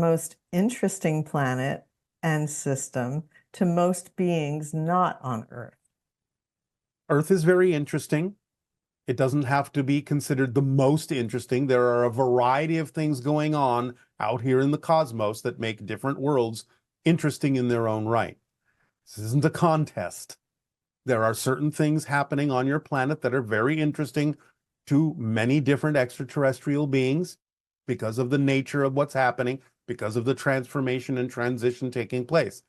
most interesting planet and system to most beings not on Earth? Earth is very interesting. It doesn't have to be considered the most interesting. There are a variety of things going on out here in the cosmos that make different worlds interesting in their own right. This isn't a contest. There are certain things happening on your planet that are very interesting to many different extraterrestrial beings because of the nature of what's happening, because of the transformation and transition taking place.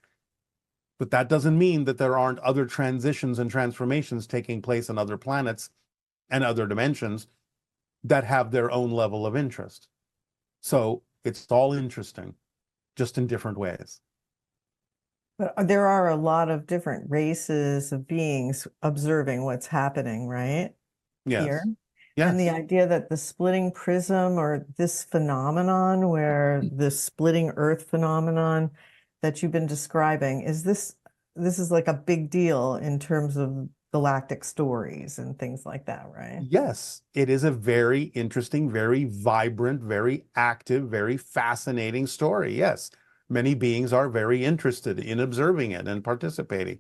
But that doesn't mean that there aren't other transitions and transformations taking place on other planets and other dimensions that have their own level of interest. So it's all interesting, just in different ways. But there are a lot of different races of beings observing what's happening, right? Here. Yes. And the Yes. idea that the splitting prism or this phenomenon where the splitting Earth phenomenon that you've been describing, this is like a big deal in terms of galactic stories and things like that, right? Yes, it is a very interesting, very vibrant, very active, very fascinating story. Yes, many beings are very interested in observing it and participating.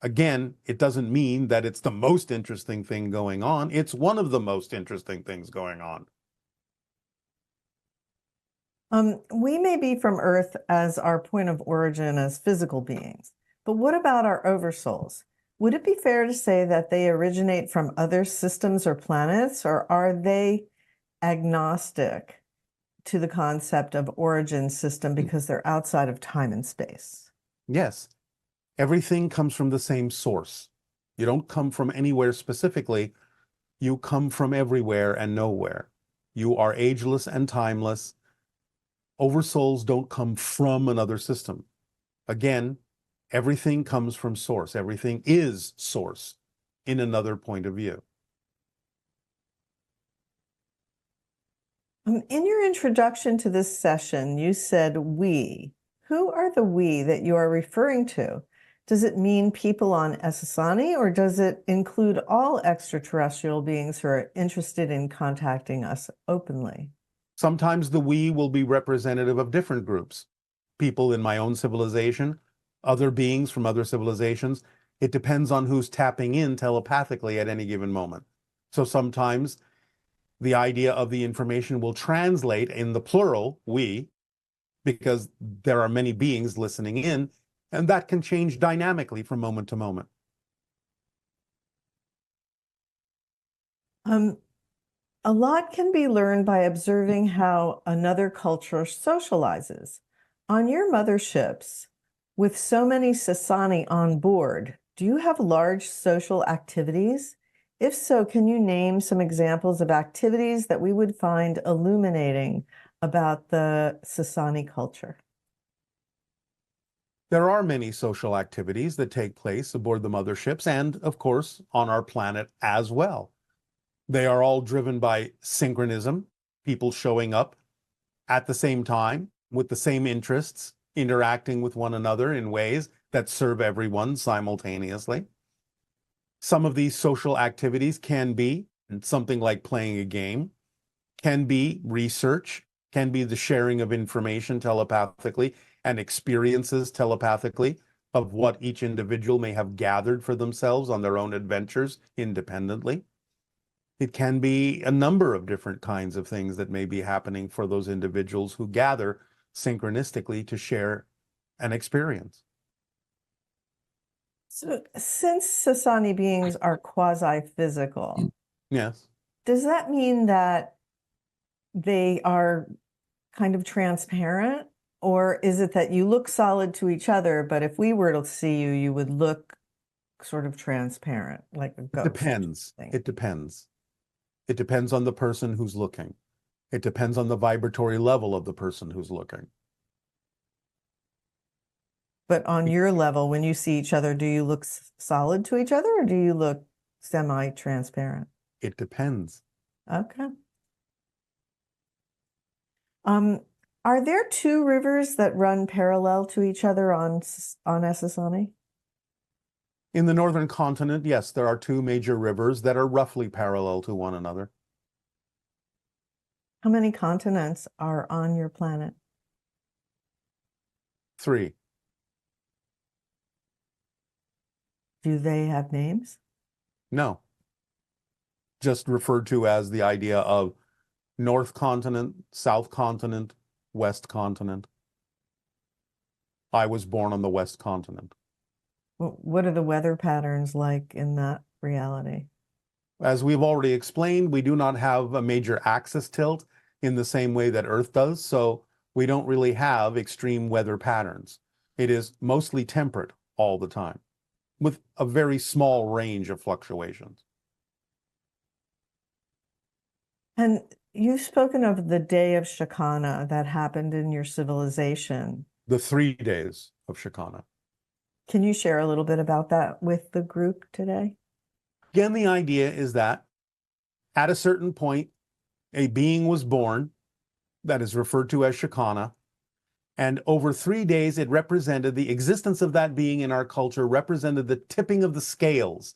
Again, it doesn't mean that it's the most interesting thing going on. It's one of the most interesting things going on. We may be from Earth as our point of origin as physical beings, but what about our oversouls? Would it be fair to say that they originate from other systems or planets, or are they agnostic to the concept of origin system because they're outside of time and space? Yes, everything comes from the same source. You don't come from anywhere specifically. You come from everywhere and nowhere. You are ageless and timeless. Oversouls don't come from another system. Again, everything comes from source. Everything is source in another point of view. In your introduction to this session, you said we. Who are the we that you are referring to? Does it mean people on Essassani, or does it include all extraterrestrial beings who are interested in contacting us openly? Sometimes the we will be representative of different groups. People in my own civilization, other beings from other civilizations. It depends on who's tapping in telepathically at any given moment. So sometimes the idea of the information will translate in the plural, we, because there are many beings listening in, and that can change dynamically from moment to moment. A lot can be learned by observing how another culture socializes. On your motherships, with so many Sasani on board, do you have large social activities? If so, can you name some examples of activities that we would find illuminating about the Sasani culture? There are many social activities that take place aboard the motherships and, of course, on our planet as well. They are all driven by synchronism, people showing up at the same time with the same interests, interacting with one another in ways that serve everyone simultaneously. Some of these social activities can be something like playing a game, can be research, can be the sharing of information telepathically and experiences telepathically of what each individual may have gathered for themselves on their own adventures independently. It can be a number of different kinds of things that may be happening for those individuals who gather synchronistically to share an experience. So, since Sasani beings are quasi-physical, Yes. does that mean that they are kind of transparent? Or is it that you look solid to each other, but if we were to see you, you would look sort of transparent, like a It ghost depends. thing? It depends. It depends on the person who's looking. It depends on the vibratory level of the person who's looking. But on your level, when you see each other, do you look solid to each other or do you look semi-transparent? It depends. Okay. Are there two rivers that run parallel to each other on Essassani? In the northern continent, yes, there are two major rivers that are roughly parallel to one another. How many continents are on your planet? 3. Do they have names? No. Just referred to as the idea of North Continent, South Continent, West Continent. I was born on the West Continent. What are the weather patterns like in that reality? As we've already explained, we do not have a major axis tilt in the same way that Earth does, so we don't really have extreme weather patterns. It is mostly temperate all the time, with a very small range of fluctuations. And you've spoken of the day of Shakana that happened in your civilization. The 3 days of Shakana. Can you share a little bit about that with the group today? Again, the idea is that at a certain point, a being was born that is referred to as Shakana. And over 3 days, it represented the existence of that being in our culture, represented the tipping of the scales.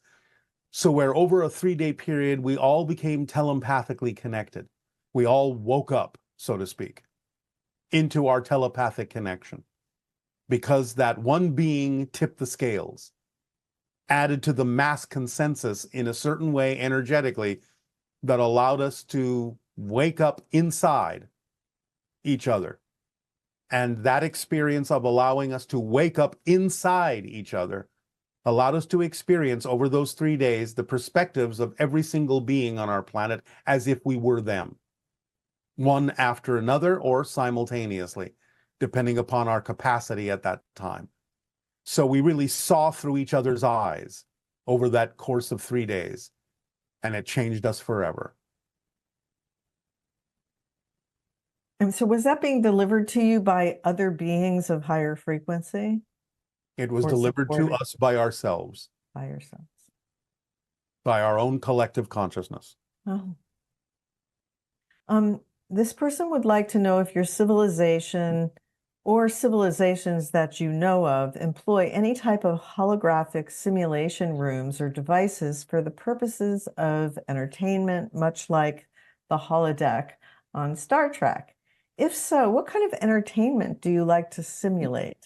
So where over a 3-day period, we all became telepathically connected. We all woke up, so to speak, into our telepathic connection because that one being tipped the scales, added to the mass consensus in a certain way energetically that allowed us to wake up inside each other. And that experience of allowing us to wake up inside each other allowed us to experience over those 3 days the perspectives of every single being on our planet as if we were them, one after another or simultaneously, depending upon our capacity at that time. So we really saw through each other's eyes over that course of 3 days, and it changed us forever. And so was that being delivered to you by other beings of higher frequency It was or delivered to supported us by ourselves, by yourselves? by our own collective consciousness. Oh. This person would like to know if your civilization or civilizations that you know of employ any type of holographic simulation rooms or devices for the purposes of entertainment, much like the holodeck on Star Trek. If so, what kind of entertainment do you like to simulate?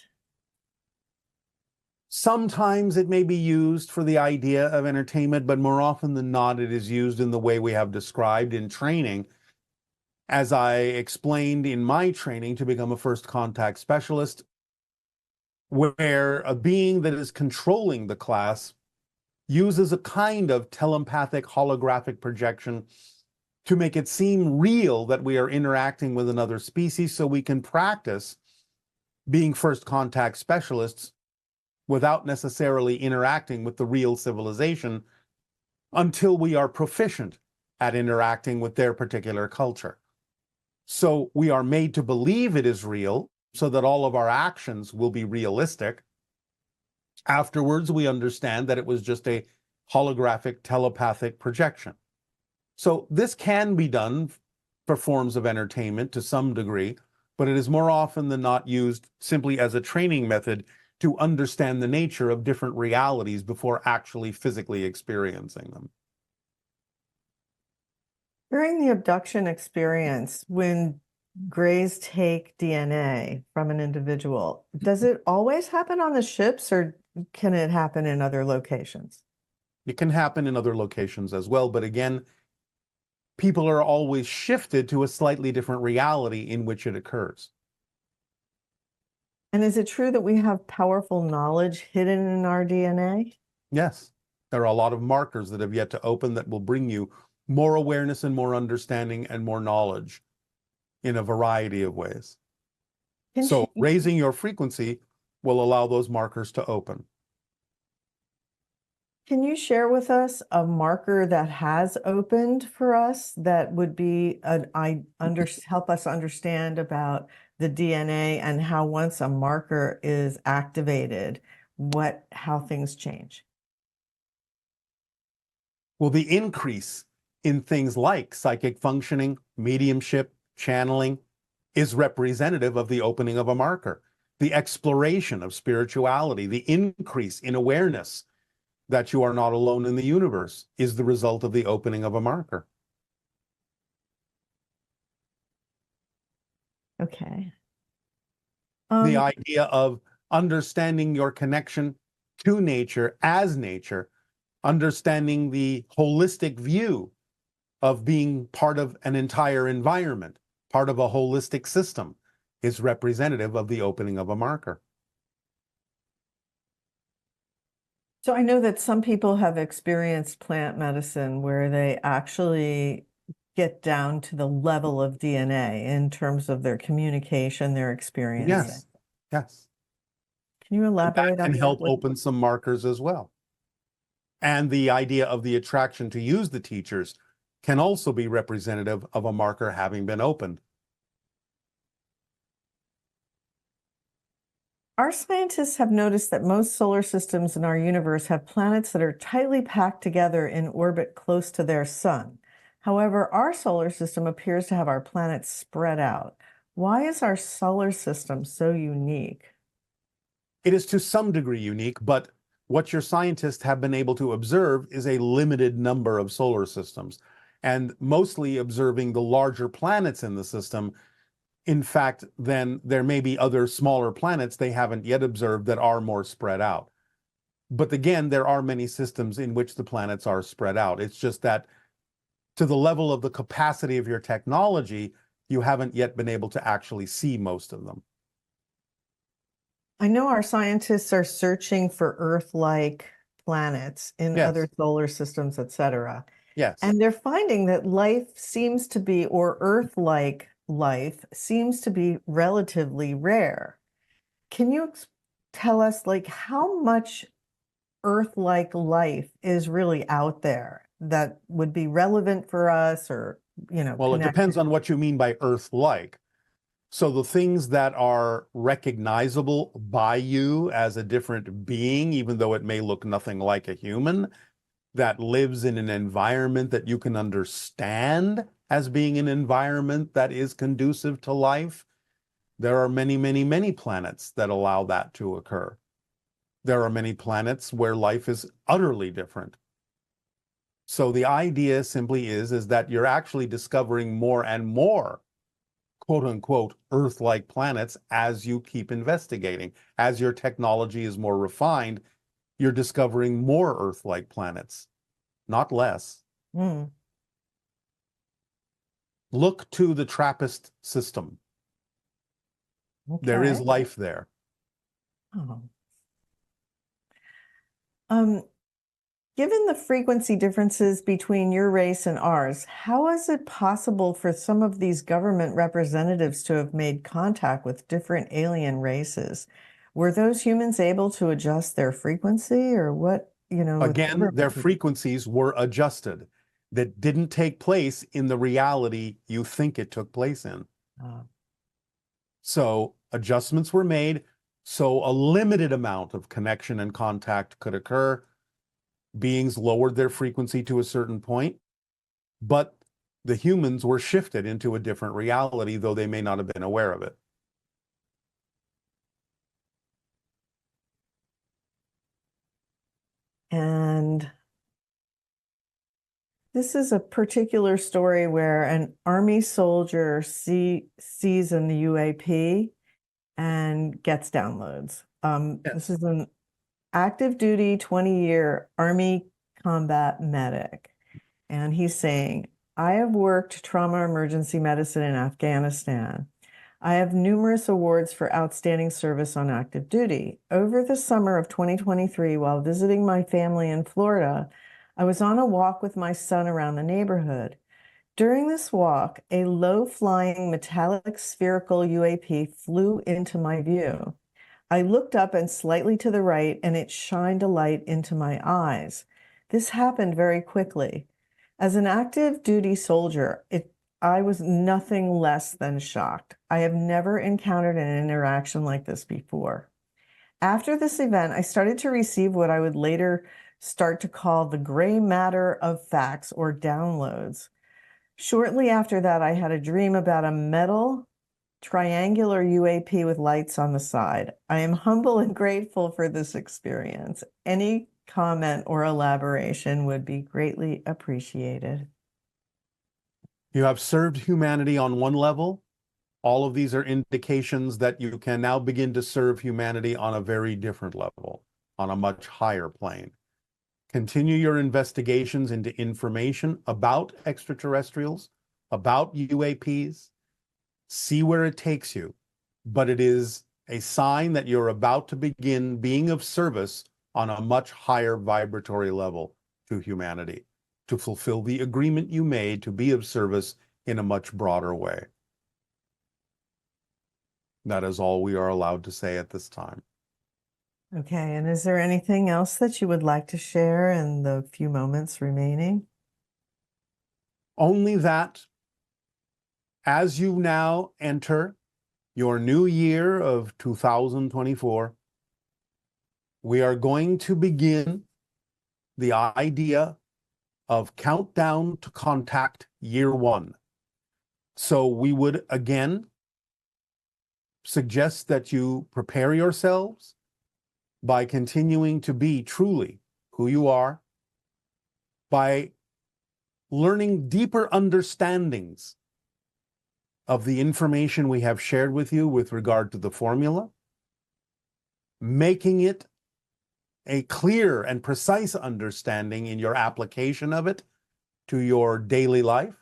Sometimes it may be used for the idea of entertainment, but more often than not, it is used in the way we have described in training. As I explained in my training to become a first contact specialist, where a being that is controlling the class uses a kind of telepathic holographic projection to make it seem real that we are interacting with another species so we can practice being first contact specialists without necessarily interacting with the real civilization until we are proficient at interacting with their particular culture. So we are made to believe it is real so that all of our actions will be realistic. Afterwards, we understand that it was just a holographic telepathic projection. So this can be done for forms of entertainment to some degree, but it is more often than not used simply as a training method to understand the nature of different realities before actually physically experiencing them. During the abduction experience, when Greys take DNA from an individual, does it always happen on the ships or can it happen in other locations? It can happen in other locations as well, but again, people are always shifted to a slightly different reality in which it occurs. And is it true that we have powerful knowledge hidden in our DNA? Yes, there are a lot of markers that have yet to open that will bring you more awareness and more understanding and more knowledge in a variety of ways. So raising your frequency will allow those markers to open. Can you share with us a marker that has opened for us that would be help us understand about the DNA and how once a marker is activated, how things change? Well, the increase in things like psychic functioning, mediumship, channeling is representative of the opening of a marker. The exploration of spirituality, the increase in awareness that you are not alone in the universe is the result of the opening of a marker. Okay. The Um, idea of understanding your connection to nature, understanding the holistic view of being part of an entire environment, part of a holistic system, is representative of the opening of a marker. so I know that some people have experienced plant medicine where they actually get down to the level of DNA in terms of their communication, their experiencing. Yes, yes. Can you And that elaborate can on help that? open some markers as well. And the idea of the attraction to use the teachers can also be representative of a marker having been opened. Our scientists have noticed that most solar systems in our universe have planets that are tightly packed together in orbit close to their sun. However, our solar system appears to have our planets spread out. Why is our solar system so unique? It is to some degree unique, but what your scientists have been able to observe is a limited number of solar systems, and mostly observing the larger planets in the system. In fact, then there may be other smaller planets they haven't yet observed that are more spread out. But again, there are many systems in which the planets are spread out. It's just that to the level of the capacity of your technology, you haven't yet been able to actually see most of them. I know our scientists are searching for Earth-like planets in Yes, other solar systems, etc. yes. And they're finding that life seems to be, or Earth-like life seems to be relatively rare. Can you tell us, like, how much Earth-like life is really out there that would be relevant for us or, Well, it depends connected? on what you mean by Earth-like. So the things that are recognizable by you as a different being, even though it may look nothing like a human, that lives in an environment that you can understand as being an environment that is conducive to life, there are many, many, many planets that allow that to occur. There are many planets where life is utterly different. So the idea simply is that you're actually discovering more and more quote unquote Earth-like planets as you keep investigating. As your technology is more refined, you're discovering more Earth-like planets, not less. Mm, Look to the TRAPPIST system. There is okay. life there. Oh. Um, Given the frequency differences between your race and ours, how is it possible for some of these government representatives to have made contact with different alien races? Were those humans able to adjust their frequency or what, with Again, their government people? frequencies were adjusted. That didn't take place in the reality you think it took place in. Oh, So adjustments were made so a limited amount of connection and contact could occur. Beings lowered their frequency to a certain point, but the humans were shifted into a different reality, though they may not have been aware of it. and this is a particular story where an army soldier sees an UAP and gets downloads. This Yes. is an active duty 20-year Army combat medic. And he's saying, I have worked trauma emergency medicine in Afghanistan. I have numerous awards for outstanding service on active duty. Over the summer of 2023, while visiting my family in Florida, I was on a walk with my son around the neighborhood. During this walk, a low-flying metallic spherical UAP flew into my view. I looked up and slightly to the right, and it shined a light into my eyes. This happened very quickly. As an active duty soldier, I was nothing less than shocked. I have never encountered an interaction like this before. After this event, I started to receive what I would later start to call the gray matter of facts or downloads. Shortly after that, I had a dream about a metal triangular UAP with lights on the side. I am humble and grateful for this experience. Any comment or elaboration would be greatly appreciated. You have served humanity on one level, All of these are indications that you can now begin to serve humanity on a very different level, on a much higher plane. Continue your investigations into information about extraterrestrials, about UAPs, see where it takes you. But it is a sign that you're about to begin being of service on a much higher vibratory level to humanity, to fulfill the agreement you made to be of service in a much broader way. That is all we are allowed to say at this time. Okay, and is there anything else that you would like to share in the few moments remaining? Only that as you now enter your new year of 2024, we are going to begin the idea of countdown to contact year one. So we would again suggest that you prepare yourselves by continuing to be truly who you are, by learning deeper understandings of the information we have shared with you with regard to the formula, making it a clear and precise understanding in your application of it to your daily life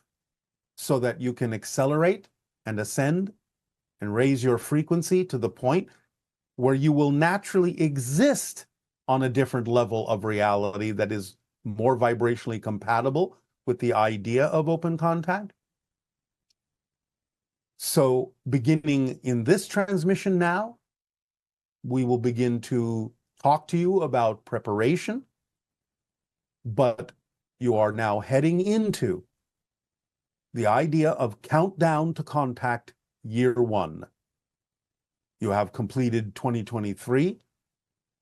so that you can accelerate and ascend and raise your frequency to the point where you will naturally exist on a different level of reality that is more vibrationally compatible with the idea of open contact. So beginning in this transmission now, we will begin to talk to you about preparation, but you are now heading into the idea of countdown to contact year one. You have completed 2023,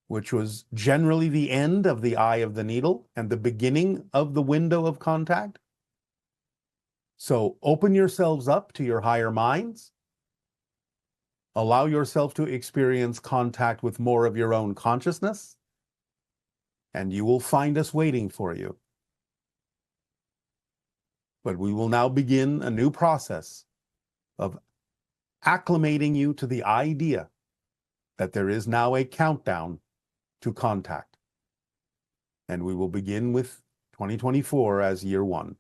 which was generally the end of the eye of the needle and the beginning of the window of contact. So open yourselves up to your higher minds. Allow yourself to experience contact with more of your own consciousness, and you will find us waiting for you. But we will now begin a new process of acclimating you to the idea that there is now a countdown to contact. And we will begin with 2024 as year one.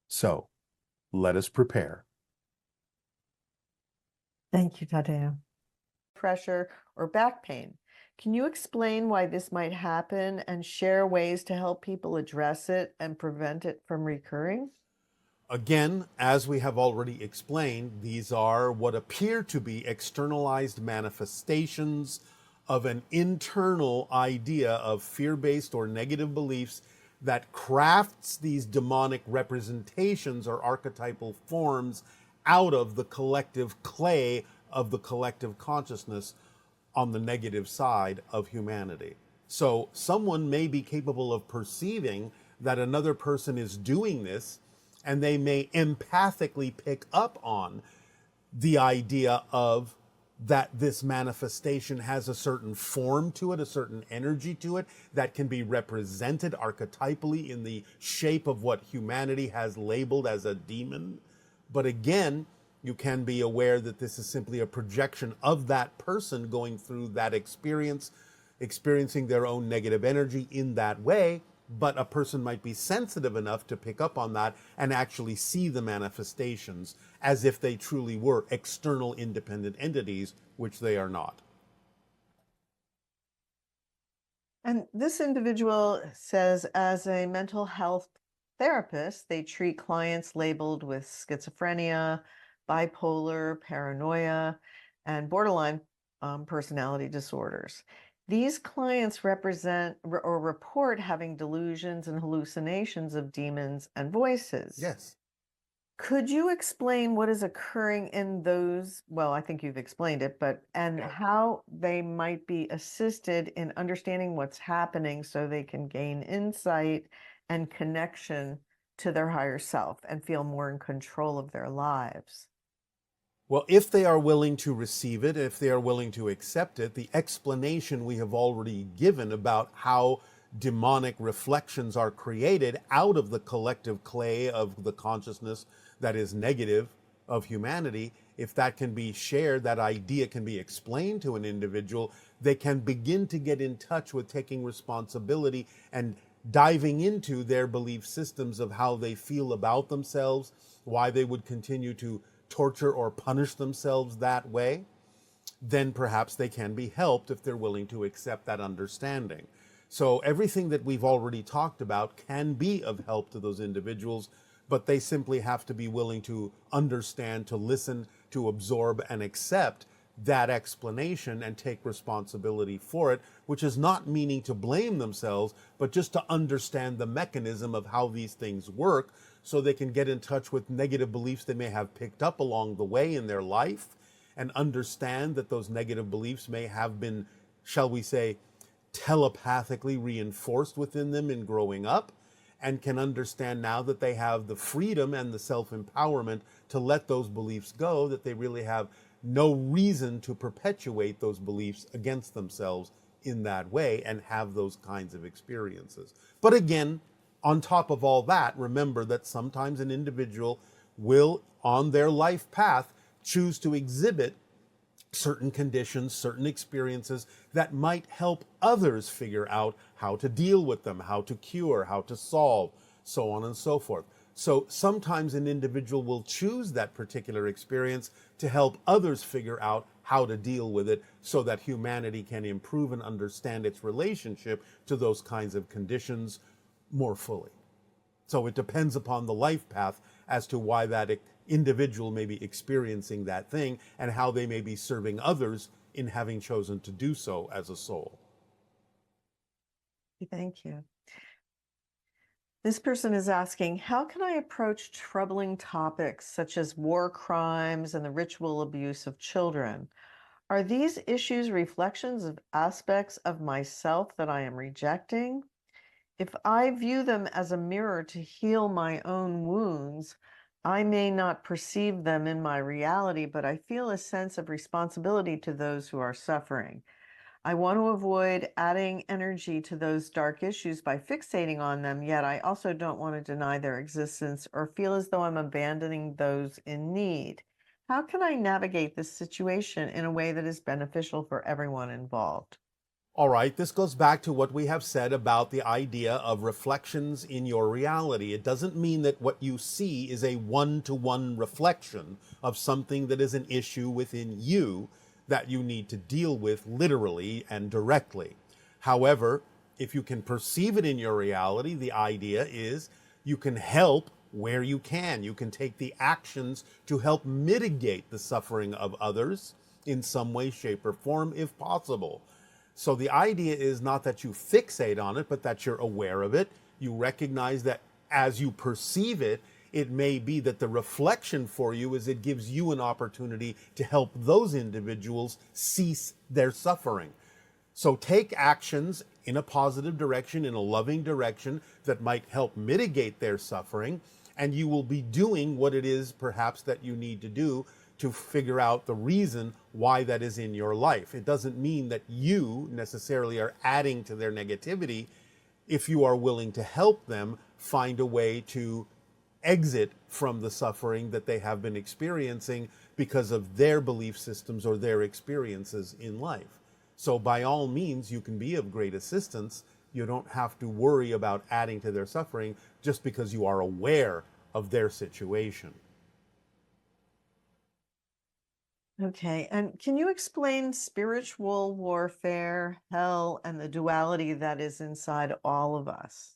So let us prepare. Thank you, Tadeo. Pressure or back pain. Can you explain why this might happen and share ways to help people address it and prevent it from recurring? Again, as we have already explained, these are what appear to be externalized manifestations of an internal idea of fear-based or negative beliefs that crafts these demonic representations or archetypal forms out of the collective clay of the collective consciousness on the negative side of humanity. So someone may be capable of perceiving that another person is doing this, and they may empathically pick up on the idea of that this manifestation has a certain form to it, a certain energy to it that can be represented archetypally in the shape of what humanity has labeled as a demon. But again, you can be aware that this is simply a projection of that person going through that experience, experiencing their own negative energy in that way. But a person might be sensitive enough to pick up on that and actually see the manifestations as if they truly were external independent entities, which they are not. And this individual says, as a mental health therapist, they treat clients labeled with schizophrenia, bipolar, paranoia, and borderline personality disorders. These clients represent or report having delusions and hallucinations of demons and voices. Yes. Could you explain what is occurring in those? Well, I think you've explained it, and how they might be assisted in understanding what's happening so they can gain insight and connection to their higher self and feel more in control of their lives? Well, if they are willing to receive it, if they are willing to accept it, the explanation we have already given about how demonic reflections are created out of the collective clay of the consciousness that is negative of humanity, if that can be shared, that idea can be explained to an individual, they can begin to get in touch with taking responsibility and diving into their belief systems of how they feel about themselves, why they would continue to torture or punish themselves that way. Then perhaps they can be helped if they're willing to accept that understanding. So everything that we've already talked about can be of help to those individuals, but they simply have to be willing to understand, to listen, to absorb and accept that explanation and take responsibility for it, which is not meaning to blame themselves, but just to understand the mechanism of how these things work so they can get in touch with negative beliefs they may have picked up along the way in their life and understand that those negative beliefs may have been, shall we say, telepathically reinforced within them in growing up, and can understand now that they have the freedom and the self-empowerment to let those beliefs go, that they really have no reason to perpetuate those beliefs against themselves in that way and have those kinds of experiences. But again, on top of all that, remember that sometimes an individual will, on their life path, choose to exhibit certain conditions, certain experiences that might help others figure out how to deal with them, how to cure, how to solve, so on and so forth. So sometimes an individual will choose that particular experience to help others figure out how to deal with it so that humanity can improve and understand its relationship to those kinds of conditions more fully. So it depends upon the life path as to why that individual may be experiencing that thing and how they may be serving others in having chosen to do so as a soul. Thank you. This person is asking, how can I approach troubling topics such as war crimes and the ritual abuse of children? Are these issues reflections of aspects of myself that I am rejecting? If I view them as a mirror to heal my own wounds, I may not perceive them in my reality, but I feel a sense of responsibility to those who are suffering. I want to avoid adding energy to those dark issues by fixating on them, yet I also don't want to deny their existence or feel as though I'm abandoning those in need. How can I navigate this situation in a way that is beneficial for everyone involved? All right, this goes back to what we have said about the idea of reflections in your reality. It doesn't mean that what you see is a one-to-one reflection of something that is an issue within you that you need to deal with literally and directly. However, if you can perceive it in your reality, the idea is you can help where you can. You can take the actions to help mitigate the suffering of others in some way, shape, or form, if possible. So the idea is not that you fixate on it, but that you're aware of it. You recognize that as you perceive it, it may be that the reflection for you is it gives you an opportunity to help those individuals cease their suffering. So take actions in a positive direction, in a loving direction that might help mitigate their suffering, and you will be doing what it is perhaps that you need to do to figure out the reason why that is in your life. It doesn't mean that you necessarily are adding to their negativity if you are willing to help them find a way to exit from the suffering that they have been experiencing because of their belief systems or their experiences in life. So by all means, you can be of great assistance. You don't have to worry about adding to their suffering just because you are aware of their situation. Okay, and can you explain spiritual warfare, hell, and the duality that is inside all of us?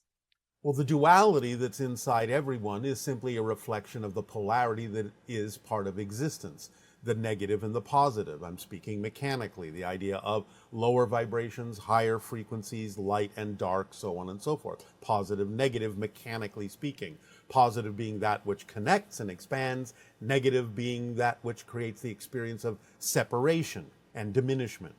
Well, the duality that's inside everyone is simply a reflection of the polarity that is part of existence, the negative and the positive. I'm speaking mechanically, the idea of lower vibrations, higher frequencies, light and dark, so on and so forth. Positive, negative, mechanically speaking. Positive being that which connects and expands, negative being that which creates the experience of separation and diminishment.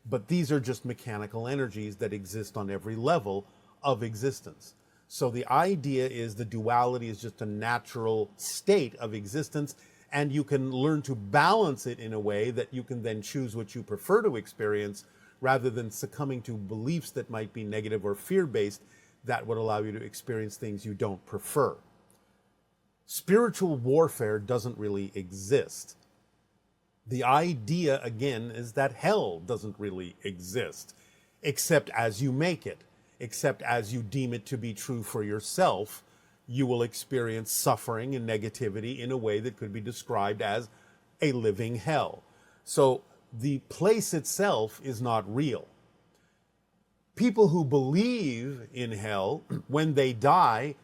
But these are just mechanical energies that exist on every level of existence. So the idea is the duality is just a natural state of existence, and you can learn to balance it in a way that you can then choose what you prefer to experience rather than succumbing to beliefs that might be negative or fear-based that would allow you to experience things you don't prefer. Spiritual warfare doesn't really exist. The idea, again, is that hell doesn't really exist, except as you make it, except as you deem it to be true for yourself. You will experience suffering and negativity in a way that could be described as a living hell. So the place itself is not real. People who believe in hell, when they die,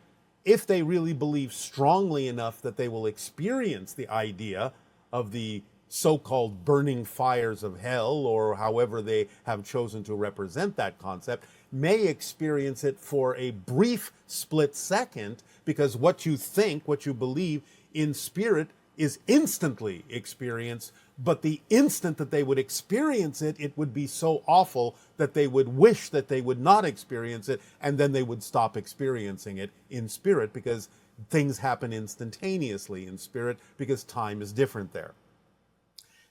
if they really believe strongly enough that they will experience the idea of the so-called burning fires of hell, or however they have chosen to represent that concept, may experience it for a brief split second, because what you think, what you believe in spirit is instantly experienced, but the instant that they would experience it, it would be so awful that they would wish that they would not experience it, and then they would stop experiencing it in spirit, because things happen instantaneously in spirit, because time is different there.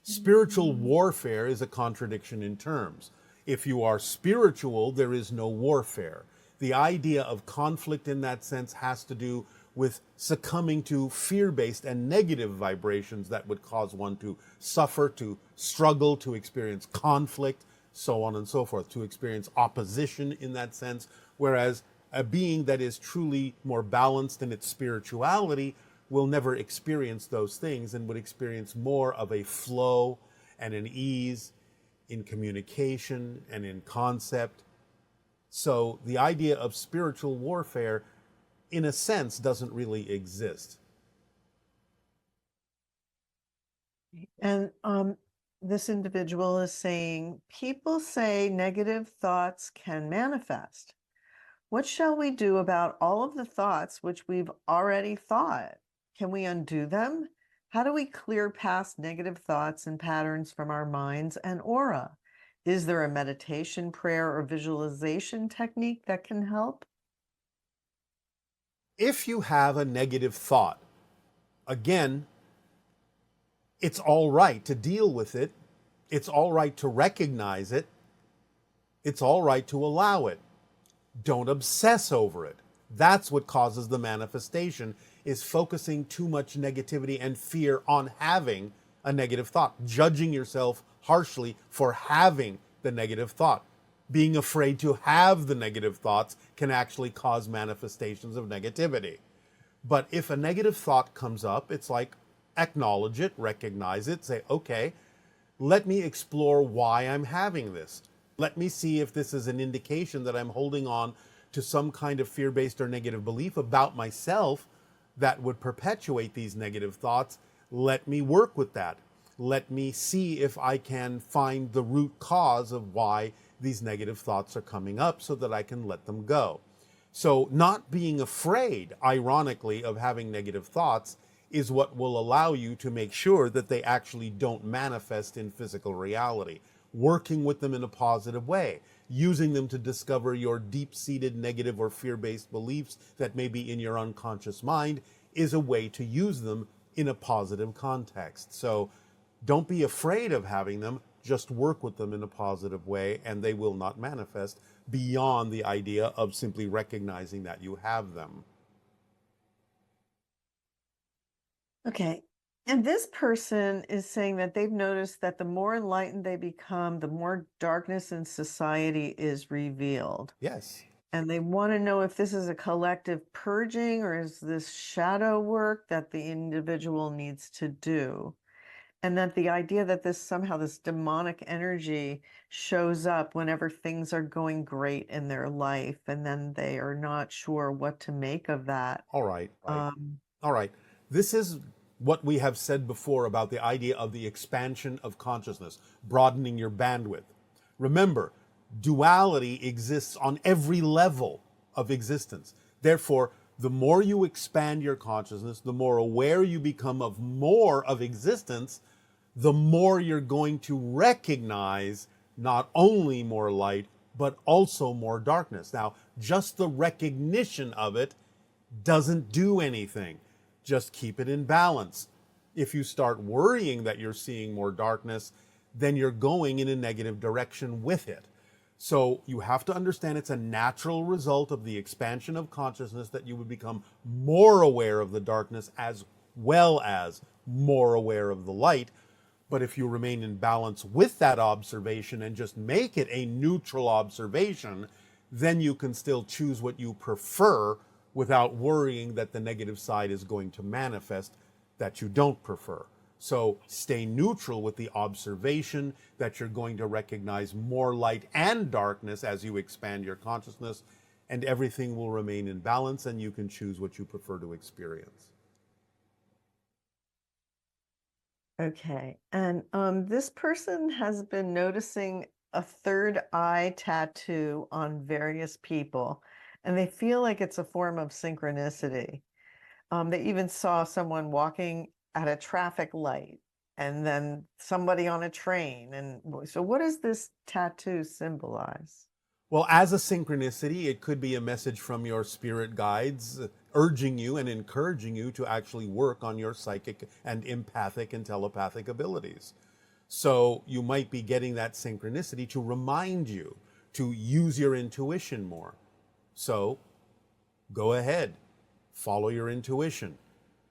Spiritual warfare is a contradiction in terms. If you are spiritual, there is no warfare. The idea of conflict in that sense has to do with succumbing to fear-based and negative vibrations that would cause one to suffer, to struggle, to experience conflict, so on and so forth, to experience opposition in that sense. Whereas a being that is truly more balanced in its spirituality will never experience those things, and would experience more of a flow and an ease in communication and in concept. So the idea of spiritual warfare, in a sense, doesn't really exist. And this individual is saying, people say negative thoughts can manifest. What shall we do about all of the thoughts which we've already thought? Can we undo them? How do we clear past negative thoughts and patterns from our minds and aura? Is there a meditation, prayer, or visualization technique that can help? If you have a negative thought, again, it's all right to deal with it. It's all right to recognize it. It's all right to allow it. Don't obsess over it. That's what causes the manifestation, is focusing too much negativity and fear on having a negative thought, judging yourself harshly for having the negative thought. Being afraid to have the negative thoughts can actually cause manifestations of negativity. But if a negative thought comes up, it's like, acknowledge it, recognize it, say, okay, let me explore why I'm having this. Let me see if this is an indication that I'm holding on to some kind of fear-based or negative belief about myself that would perpetuate these negative thoughts. Let me work with that. Let me see if I can find the root cause of why these negative thoughts are coming up, so that I can let them go. So not being afraid, ironically, of having negative thoughts is what will allow you to make sure that they actually don't manifest in physical reality. Working with them in a positive way, using them to discover your deep-seated negative or fear-based beliefs that may be in your unconscious mind, is a way to use them in a positive context. So don't be afraid of having them, just work with them in a positive way, and they will not manifest beyond the idea of simply recognizing that you have them. Okay. And this person is saying that they've noticed that the more enlightened they become, the more darkness in society is revealed. Yes. And they want to know if this is a collective purging, or is this shadow work that the individual needs to do? And that the idea that this demonic energy shows up whenever things are going great in their life, and then they are not sure what to make of that. All right. Um, All right. This is what we have said before about the idea of the expansion of consciousness, broadening your bandwidth. Remember, duality exists on every level of existence. Therefore, the more you expand your consciousness, the more aware you become of more of existence, the more you're going to recognize not only more light, but also more darkness. Now, just the recognition of it doesn't do anything. Just keep it in balance. If you start worrying that you're seeing more darkness, then you're going in a negative direction with it. So you have to understand it's a natural result of the expansion of consciousness that you would become more aware of the darkness as well as more aware of the light. But if you remain in balance with that observation and just make it a neutral observation, then you can still choose what you prefer without worrying that the negative side is going to manifest that you don't prefer. So stay neutral with the observation that you're going to recognize more light and darkness as you expand your consciousness, and everything will remain in balance and you can choose what you prefer to experience. Okay. And this person has been noticing a third eye tattoo on various people, and they feel like it's a form of synchronicity. They even saw someone walking at a traffic light and then somebody on a train. And so, what does this tattoo symbolize? Well, as a synchronicity, it could be a message from your spirit guides urging you and encouraging you to actually work on your psychic and empathic and telepathic abilities. So you might be getting that synchronicity to remind you to use your intuition more. So go ahead, follow your intuition.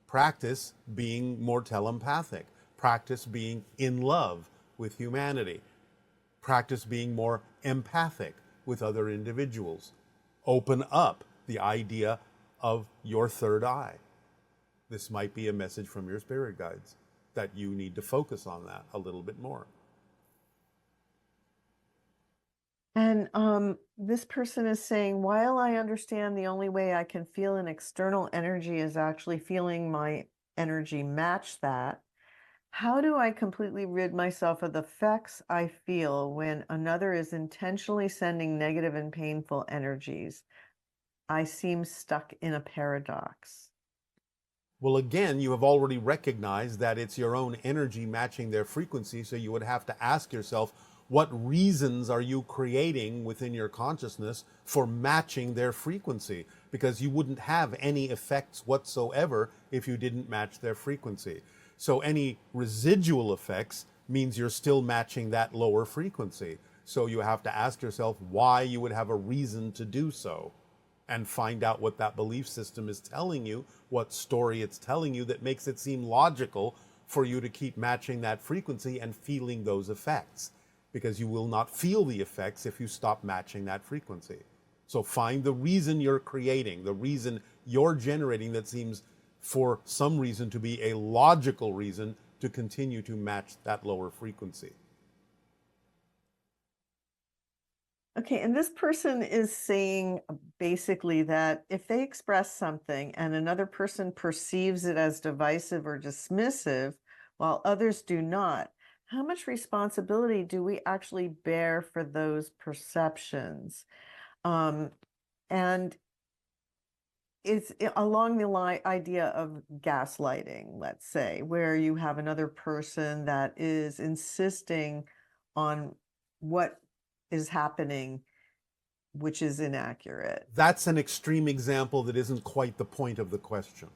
Practice being more telepathic. Practice being in love with humanity. Practice being more empathic with other individuals. Open up the idea of your third eye. This might be a message from your spirit guides that you need to focus on that a little bit more. And this person is saying, while I understand the only way I can feel an external energy is actually feeling my energy match that, how do I completely rid myself of the effects I feel when another is intentionally sending negative and painful energies? I seem stuck in a paradox. Well, again, you have already recognized that it's your own energy matching their frequency, so you would have to ask yourself, what reasons are you creating within your consciousness for matching their frequency? Because you wouldn't have any effects whatsoever if you didn't match their frequency. So any residual effects means you're still matching that lower frequency. So you have to ask yourself why you would have a reason to do so, and find out what that belief system is telling you, what story it's telling you that makes it seem logical for you to keep matching that frequency and feeling those effects. Because you will not feel the effects if you stop matching that frequency. So find the reason you're creating, the reason you're generating that seems for some reason to be a logical reason to continue to match that lower frequency. Okay, and this person is saying basically that if they express something and another person perceives it as divisive or dismissive, while others do not, how much responsibility do we actually bear for those perceptions? And it's along the idea of gaslighting, let's say, where you have another person that is insisting on what is happening, which is inaccurate. That's an extreme example that isn't quite the point of the question.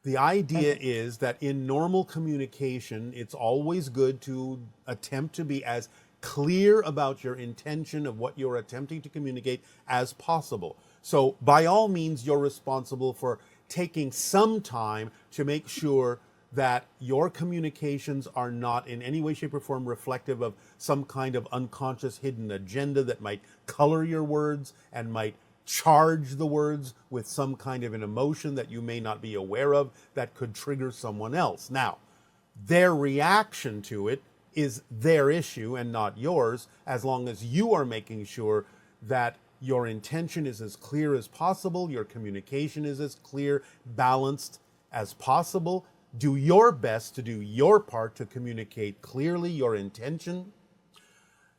The idea Okay. is that in normal communication, it's always good to attempt to be as clear about your intention of what you're attempting to communicate as possible. So, by all means, you're responsible for taking some time to make sure that your communications are not in any way, shape, or form reflective of some kind of unconscious hidden agenda that might color your words and might charge the words with some kind of an emotion that you may not be aware of that could trigger someone else. Now, their reaction to it is their issue and not yours, as long as you are making sure that your intention is as clear as possible, your communication is as clear, balanced as possible. Do your best to do your part to communicate clearly your intention.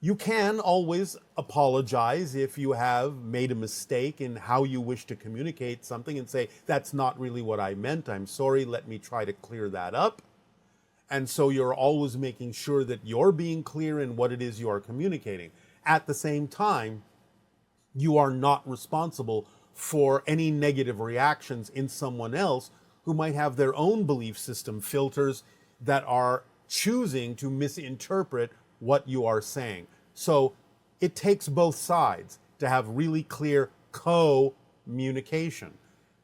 You can always apologize if you have made a mistake in how you wish to communicate something and say, that's not really what I meant. I'm sorry. Let me try to clear that up. And so you're always making sure that you're being clear in what it is you are communicating. At the same time, you are not responsible for any negative reactions in someone else who might have their own belief system filters that are choosing to misinterpret what you are saying. So it takes both sides to have really clear communication.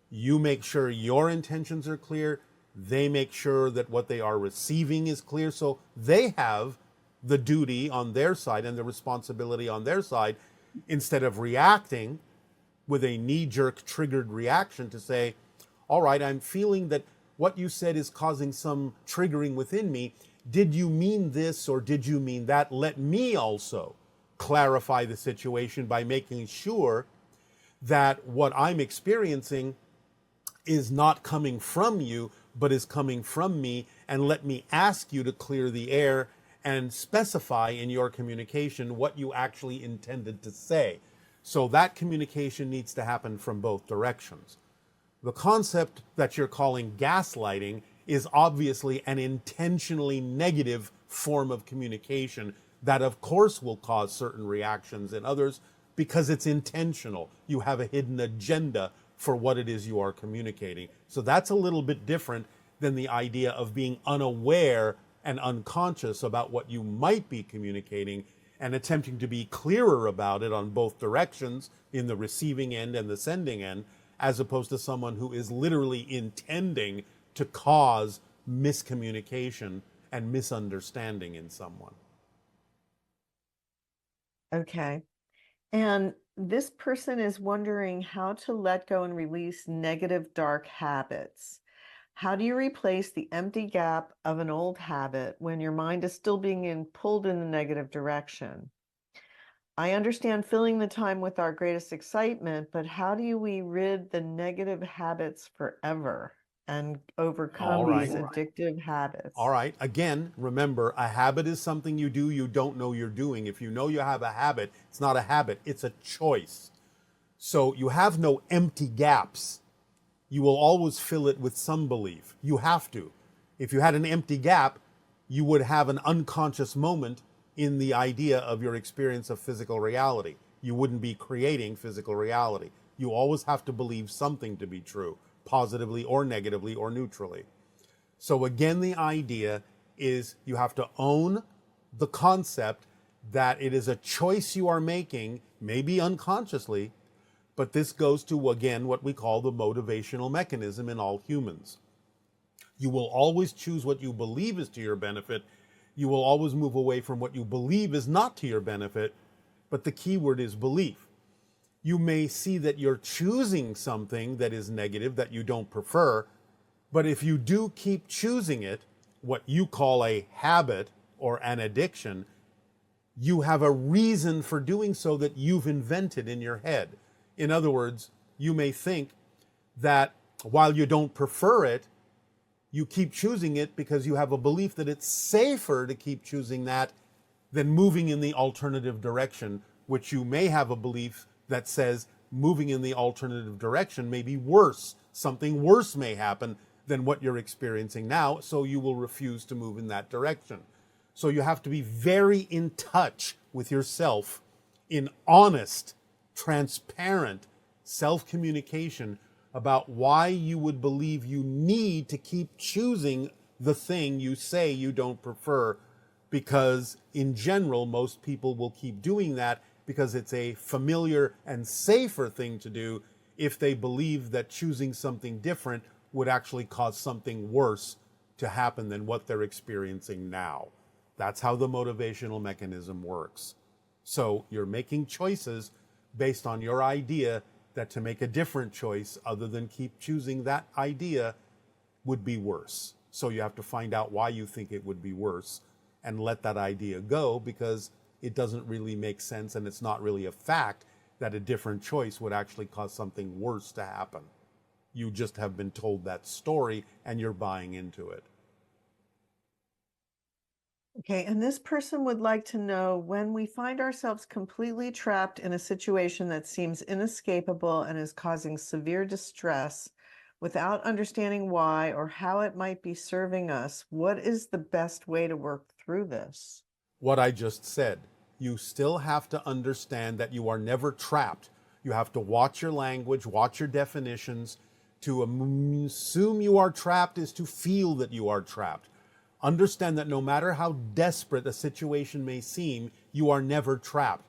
You make sure your intentions are clear. They make sure that what they are receiving is clear. So they have the duty on their side and the responsibility on their side, instead of reacting with a knee-jerk triggered reaction to say, all right, I'm feeling that what you said is causing some triggering within me. Did you mean this or did you mean that? Let me also clarify the situation by making sure that what I'm experiencing is not coming from you, but is coming from me. And let me ask you to clear the air and specify in your communication what you actually intended to say. So that communication needs to happen from both directions. The concept that you're calling gaslighting is obviously an intentionally negative form of communication that, of course, will cause certain reactions in others because it's intentional. You have a hidden agenda for what it is you are communicating. So that's a little bit different than the idea of being unaware and unconscious about what you might be communicating and attempting to be clearer about it on both directions, in the receiving end and the sending end, as opposed to someone who is literally intending to cause miscommunication and misunderstanding in someone. Okay. And this person is wondering how to let go and release negative, dark habits. How do you replace the empty gap of an old habit when your mind is still being pulled in the negative direction? I understand filling the time with our greatest excitement, but how do we rid the negative habits forever and overcome All right. these addictive habits? All right. Again, remember, a habit is something you do you don't know you're doing. If you know you have a habit, it's not a habit, it's a choice. So you have no empty gaps. You will always fill it with some belief. You have to. If you had an empty gap, you would have an unconscious moment in the idea of your experience of physical reality. You wouldn't be creating physical reality. You always have to believe something to be true, positively or negatively or neutrally. So again, the idea is you have to own the concept that it is a choice you are making, maybe unconsciously, but this goes to, again, what we call the motivational mechanism in all humans. You will always choose what you believe is to your benefit. You will always move away from what you believe is not to your benefit, but the key word is belief. You may see that you're choosing something that is negative, that you don't prefer, but if you do keep choosing it, what you call a habit or an addiction, you have a reason for doing so that you've invented in your head. In other words, you may think that while you don't prefer it, you keep choosing it because you have a belief that it's safer to keep choosing that than moving in the alternative direction, which you may have a belief that says moving in the alternative direction may be worse. Something worse may happen than what you're experiencing now, so you will refuse to move in that direction. So you have to be very in touch with yourself, in honest, transparent self-communication about why you would believe you need to keep choosing the thing you say you don't prefer, because in general, most people will keep doing that because it's a familiar and safer thing to do if they believe that choosing something different would actually cause something worse to happen than what they're experiencing now. That's how the motivational mechanism works. So you're making choices based on your idea that to make a different choice other than keep choosing that idea would be worse. So you have to find out why you think it would be worse and let that idea go, because it doesn't really make sense and it's not really a fact that a different choice would actually cause something worse to happen. You just have been told that story and you're buying into it. Okay, and this person would like to know, when we find ourselves completely trapped in a situation that seems inescapable and is causing severe distress without understanding why or how it might be serving us, what is the best way to work through this? What I just said. You still have to understand that you are never trapped. You have to watch your language, watch your definitions. To assume you are trapped is to feel that you are trapped. Understand that no matter how desperate a situation may seem, you are never trapped.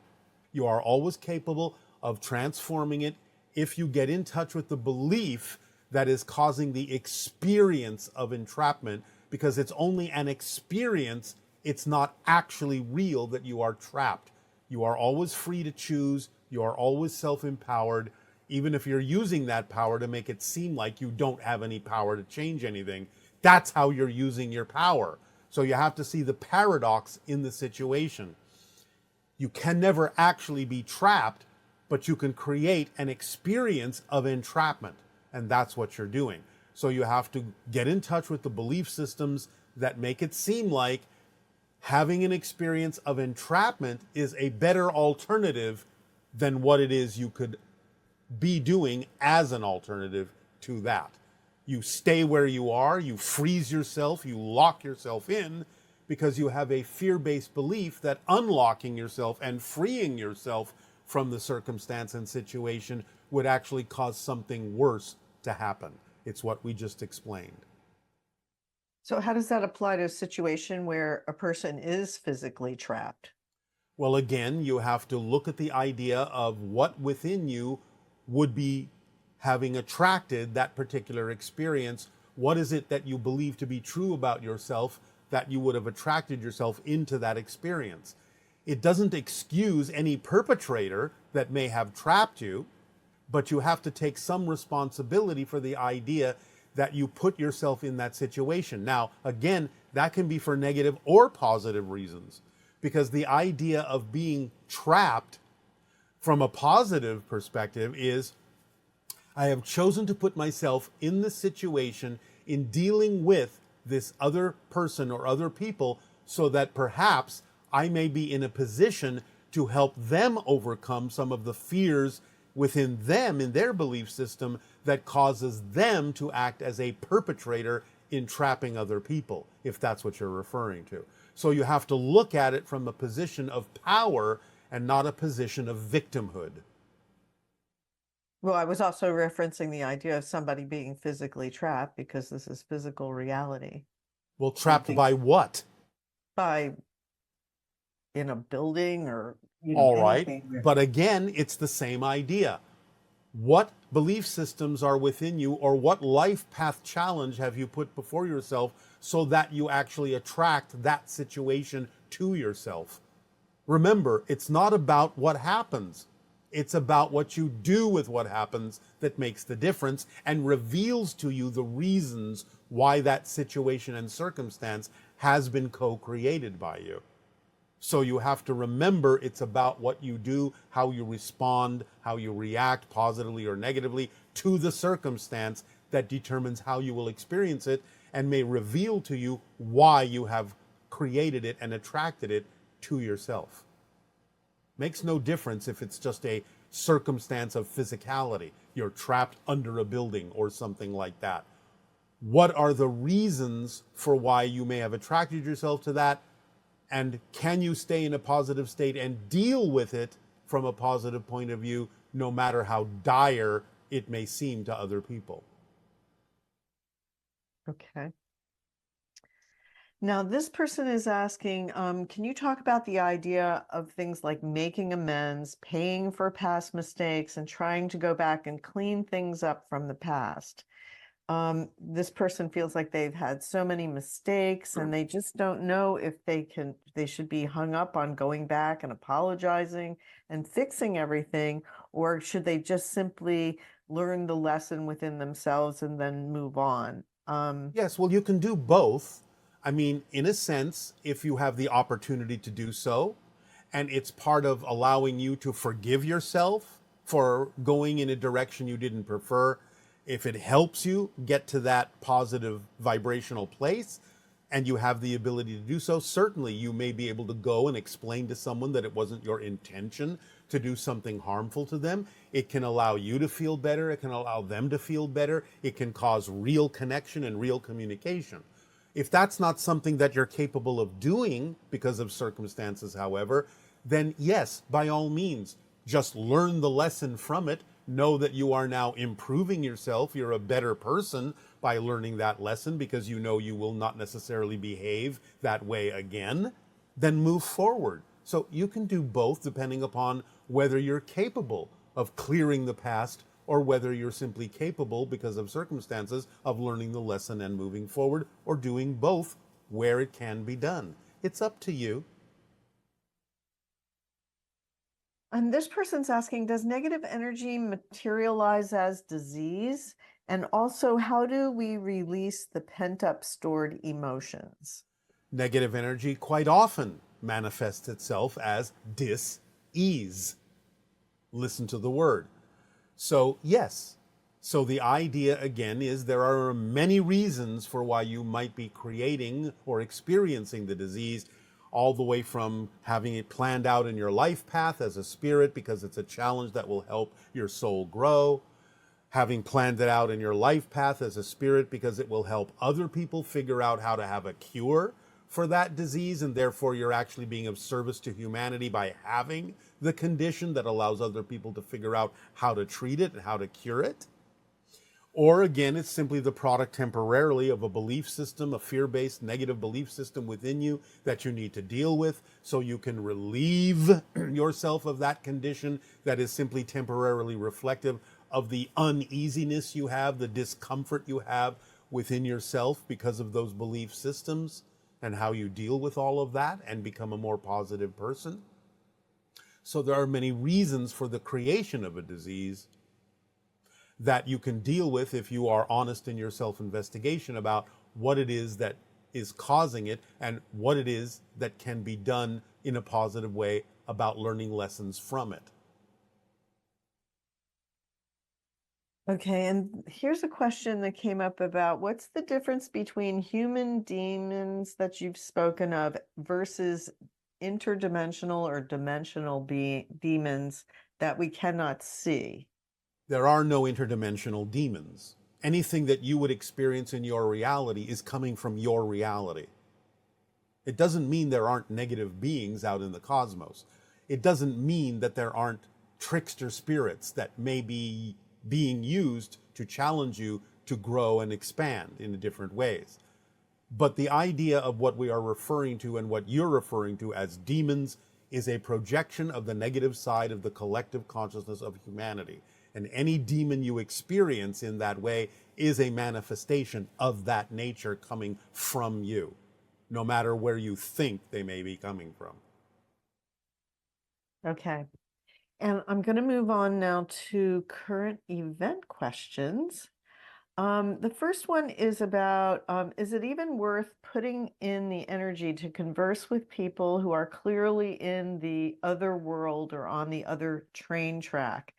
You are always capable of transforming it if you get in touch with the belief that is causing the experience of entrapment, because it's only an experience. It's not actually real that you are trapped. You are always free to choose. You are always self-empowered, even if you're using that power to make it seem like you don't have any power to change anything. That's how you're using your power. So you have to see the paradox in the situation. You can never actually be trapped, but you can create an experience of entrapment. And that's what you're doing. So you have to get in touch with the belief systems that make it seem like having an experience of entrapment is a better alternative than what it is you could be doing as an alternative to that. You stay where you are, you freeze yourself, you lock yourself in, because you have a fear-based belief that unlocking yourself and freeing yourself from the circumstance and situation would actually cause something worse to happen. It's what we just explained. So how does that apply to a situation where a person is physically trapped? Well, again, you have to look at the idea of what within you would be having attracted that particular experience. What is it that you believe to be true about yourself that you would have attracted yourself into that experience? It doesn't excuse any perpetrator that may have trapped you, but you have to take some responsibility for the idea that you put yourself in that situation. Now, again, that can be for negative or positive reasons, because the idea of being trapped from a positive perspective is, I have chosen to put myself in this situation in dealing with this other person or other people so that perhaps I may be in a position to help them overcome some of the fears within them in their belief system that causes them to act as a perpetrator in trapping other people, if that's what you're referring to. So you have to look at it from a position of power and not a position of victimhood. Well, I was also referencing the idea of somebody being physically trapped, because this is physical reality. Well, trapped by what? By in a building or All right. anything. But again, it's the same idea. What belief systems are within you, or what life path challenge have you put before yourself so that you actually attract that situation to yourself? Remember, it's not about what happens. It's about what you do with what happens that makes the difference and reveals to you the reasons why that situation and circumstance has been co-created by you. So you have to remember it's about what you do, how you respond, how you react positively or negatively to the circumstance that determines how you will experience it and may reveal to you why you have created it and attracted it to yourself. Makes no difference if it's just a circumstance of physicality. You're trapped under a building or something like that. What are the reasons for why you may have attracted yourself to that? And can you stay in a positive state and deal with it from a positive point of view, no matter how dire it may seem to other people? Okay. Now, this person is asking, can you talk about the idea of things like making amends, paying for past mistakes, and trying to go back and clean things up from the past? This person feels like they've had so many mistakes and they just don't know if they should be hung up on going back and apologizing and fixing everything, or should they just simply learn the lesson within themselves and then move on? Yes, well, you can do both. I mean, in a sense, if you have the opportunity to do so, and it's part of allowing you to forgive yourself for going in a direction you didn't prefer, if it helps you get to that positive vibrational place and you have the ability to do so, certainly you may be able to go and explain to someone that it wasn't your intention to do something harmful to them. It can allow you to feel better. It can allow them to feel better. It can cause real connection and real communication. If that's not something that you're capable of doing because of circumstances, however, then yes, by all means, just learn the lesson from it. Know that you are now improving yourself. You're a better person by learning that lesson because you know you will not necessarily behave that way again. Then move forward. So you can do both depending upon whether you're capable of clearing the past or whether you're simply capable, because of circumstances, of learning the lesson and moving forward, or doing both where it can be done. It's up to you. And this person's asking, does negative energy materialize as disease? And also, how do we release the pent up stored emotions? Negative energy quite often manifests itself as dis-ease. Listen to the word. So, yes. So the idea again is there are many reasons for why you might be creating or experiencing the disease, all the way from having it planned out in your life path as a spirit because it's a challenge that will help your soul grow, having planned it out in your life path as a spirit because it will help other people figure out how to have a cure for that disease, and therefore you're actually being of service to humanity by having the condition that allows other people to figure out how to treat it and how to cure it. Or again, it's simply the product temporarily of a belief system, a fear-based negative belief system within you that you need to deal with so you can relieve yourself of that condition that is simply temporarily reflective of the uneasiness you have, the discomfort you have within yourself because of those belief systems, and how you deal with all of that and become a more positive person. So there are many reasons for the creation of a disease that you can deal with if you are honest in your self-investigation about what it is that is causing it and what it is that can be done in a positive way about learning lessons from it. Okay, and here's a question that came up about what's the difference between human demons that you've spoken of versus interdimensional or dimensional demons that we cannot see? There are no interdimensional demons. Anything that you would experience in your reality is coming from your reality. It doesn't mean there aren't negative beings out in the cosmos. It doesn't mean that there aren't trickster spirits that may be being used to challenge you to grow and expand in different ways. But the idea of what we are referring to and what you're referring to as demons is a projection of the negative side of the collective consciousness of humanity. And any demon you experience in that way is a manifestation of that nature coming from you, no matter where you think they may be coming from. Okay. And I'm going to move on now to current event questions. The first one is about, is it even worth putting in the energy to converse with people who are clearly in the other world or on the other train track?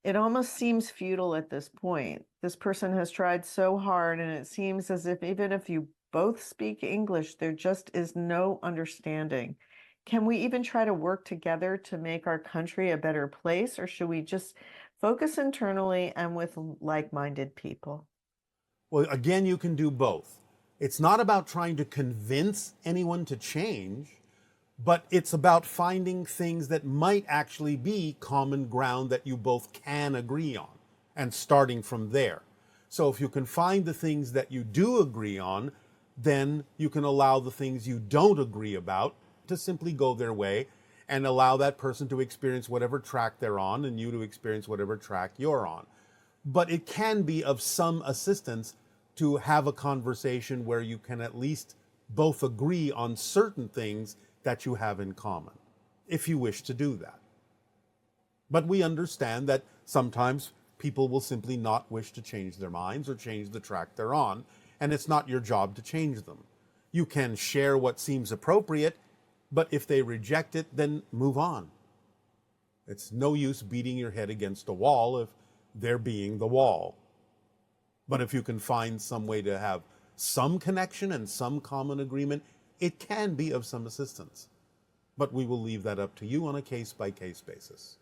It almost seems futile at this point. This person has tried so hard, and it seems as if even if you both speak English, there just is no understanding. Can we even try to work together to make our country a better place, or should we just focus internally and with like-minded people? Well, again, you can do both. It's not about trying to convince anyone to change, but it's about finding things that might actually be common ground that you both can agree on and starting from there. So if you can find the things that you do agree on, then you can allow the things you don't agree about to simply go their way and allow that person to experience whatever track they're on and you to experience whatever track you're on. But it can be of some assistance to have a conversation where you can at least both agree on certain things that you have in common, if you wish to do that. But we understand that sometimes people will simply not wish to change their minds or change the track they're on, and it's not your job to change them. You can share what seems appropriate, but if they reject it, then move on. It's no use beating your head against a wall if they're being the wall. But if you can find some way to have some connection and some common agreement, it can be of some assistance. But we will leave that up to you on a case-by-case basis.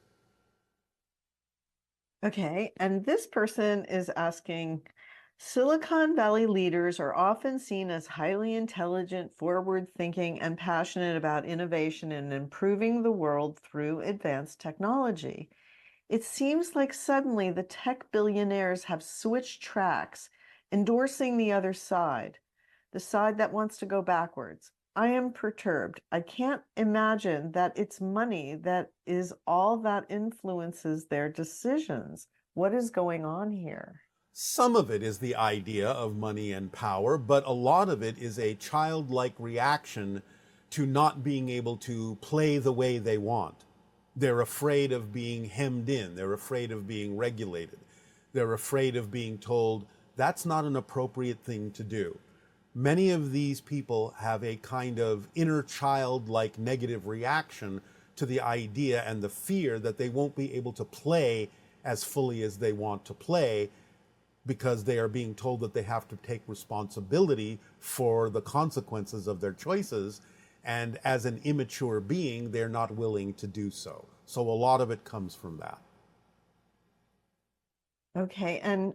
Okay, and this person is asking, Silicon Valley leaders are often seen as highly intelligent, forward-thinking, and passionate about innovation and improving the world through advanced technology. It seems like suddenly the tech billionaires have switched tracks, endorsing the other side, the side that wants to go backwards. I am perturbed. I can't imagine that it's money that is all that influences their decisions. What is going on here? Some of it is the idea of money and power, but a lot of it is a childlike reaction to not being able to play the way they want. They're afraid of being hemmed in. They're afraid of being regulated. They're afraid of being told that's not an appropriate thing to do. Many of these people have a kind of inner child-like negative reaction to the idea and the fear that they won't be able to play as fully as they want to play, because they are being told that they have to take responsibility for the consequences of their choices. And as an immature being, they're not willing to do so. So a lot of it comes from that. Okay. And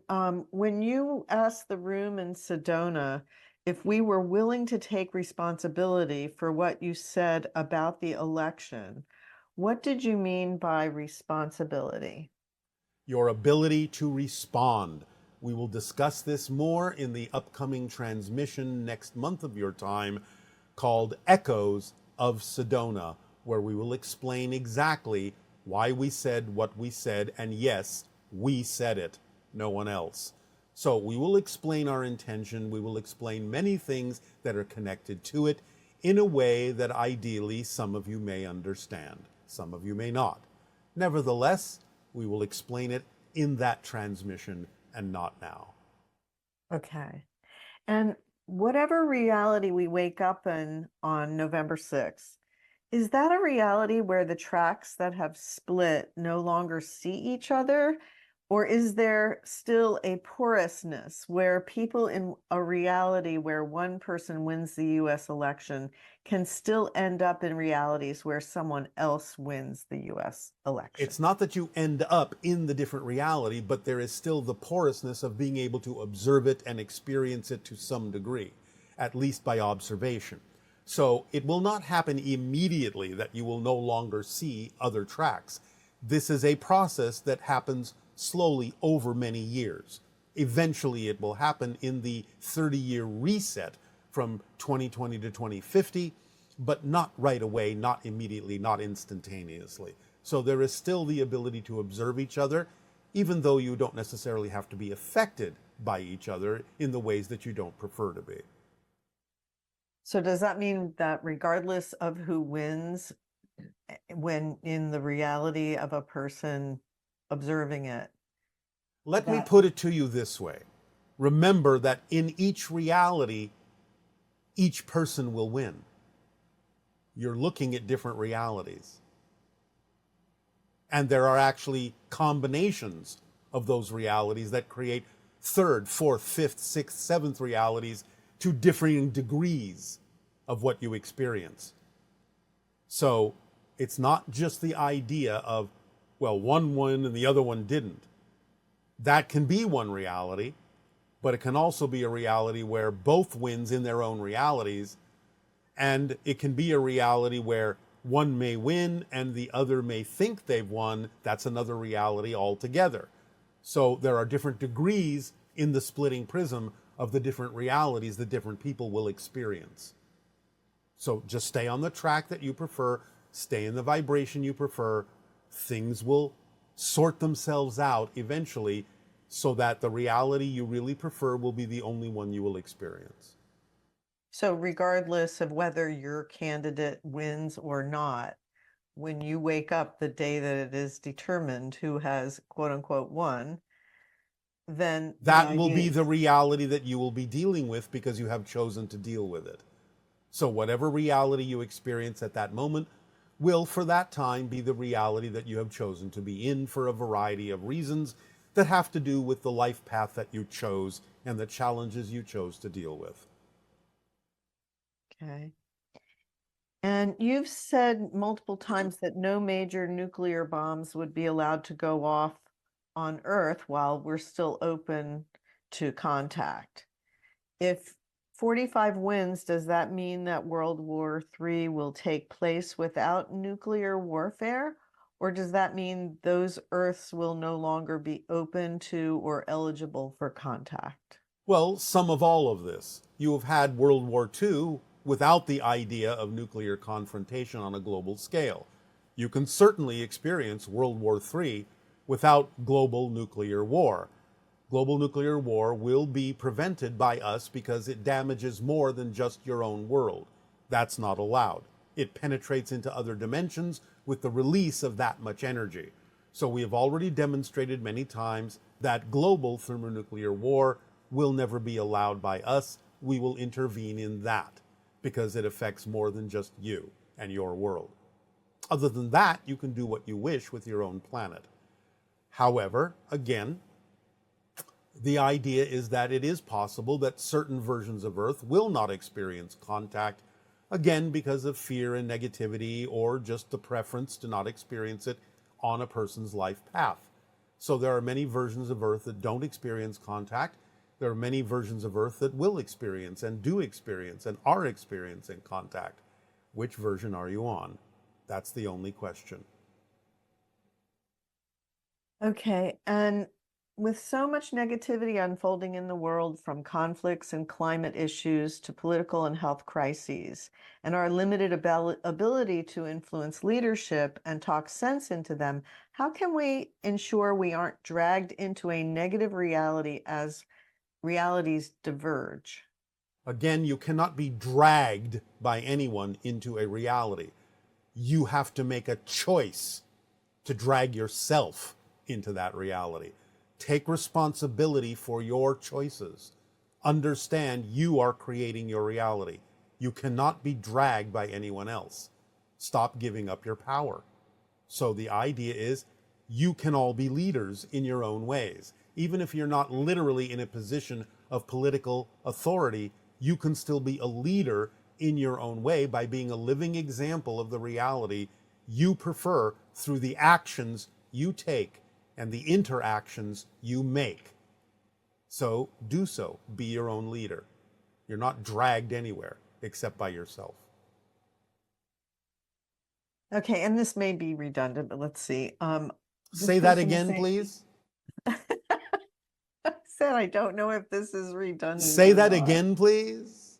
when you asked the room in Sedona if we were willing to take responsibility for what you said about the election, what did you mean by responsibility? Your ability to respond. We will discuss this more in the upcoming transmission next month of your time called Echoes of Sedona, where we will explain exactly why we said what we said, and yes, we said it, no one else. So we will explain our intention, we will explain many things that are connected to it in a way that ideally some of you may understand, some of you may not. Nevertheless, we will explain it in that transmission and not now. Okay. And whatever reality we wake up in on November 6th, is that a reality where the tracks that have split no longer see each other? Or is there still a porousness where people in a reality where one person wins the US election can still end up in realities where someone else wins the US election? It's not that you end up in the different reality, but there is still the porousness of being able to observe it and experience it to some degree, at least by observation. So it will not happen immediately that you will no longer see other tracks. This is a process that happens slowly over many years. Eventually it will happen in the 30-year reset from 2020 to 2050, but not right away, not immediately, not instantaneously. So there is still the ability to observe each other, even though you don't necessarily have to be affected by each other in the ways that you don't prefer to be. So does that mean that regardless of who wins, when in the reality of a person observing it, Let me that put it to you this way. Remember that in each reality, each person will win. You're looking at different realities. And there are actually combinations of those realities that create third, fourth, fifth, sixth, seventh realities to differing degrees of what you experience. So it's not just the idea of, well, one won and the other one didn't. That can be one reality, but it can also be a reality where both wins in their own realities, and it can be a reality where one may win and the other may think they've won. That's another reality altogether. So there are different degrees in the splitting prism of the different realities that different people will experience. So just stay on the track that you prefer, stay in the vibration you prefer. Things will sort themselves out eventually so that the reality you really prefer will be the only one you will experience. So regardless of whether your candidate wins or not, when you wake up the day that it is determined who has quote unquote won, then That will be the reality that you will be dealing with because you have chosen to deal with it. So whatever reality you experience at that moment will, for that time, be the reality that you have chosen to be in for a variety of reasons that have to do with the life path that you chose and the challenges you chose to deal with. Okay. And you've said multiple times that no major nuclear bombs would be allowed to go off on Earth while we're still open to contact. If 45 wins, does that mean that World War III will take place without nuclear warfare? Or does that mean those Earths will no longer be open to or eligible for contact? Well, some of all of this. You have had World War II without the idea of nuclear confrontation on a global scale. You can certainly experience World War III without global nuclear war. Global nuclear war will be prevented by us because it damages more than just your own world. That's not allowed. It penetrates into other dimensions with the release of that much energy. So we have already demonstrated many times that global thermonuclear war will never be allowed by us. We will intervene in that because it affects more than just you and your world. Other than that, you can do what you wish with your own planet. However, again, the idea is that it is possible that certain versions of Earth will not experience contact, again, because of fear and negativity or just the preference to not experience it on a person's life path. So there are many versions of Earth that don't experience contact. There are many versions of Earth that will experience and do experience and are experiencing contact. Which version are you on? That's the only question. Okay, and with so much negativity unfolding in the world, from conflicts and climate issues to political and health crises, and our limited ability to influence leadership and talk sense into them, how can we ensure we aren't dragged into a negative reality as realities diverge? Again, you cannot be dragged by anyone into a reality. You have to make a choice to drag yourself into that reality. Take responsibility for your choices. Understand you are creating your reality. You cannot be dragged by anyone else. Stop giving up your power. So the idea is you can all be leaders in your own ways. Even if you're not literally in a position of political authority, you can still be a leader in your own way by being a living example of the reality you prefer through the actions you take and the interactions you make. So do so. Be your own leader. You're not dragged anywhere except by yourself. Okay, and this may be redundant, but let's see. Say that again, please. I said I don't know if this is redundant. Say or that not. again, please.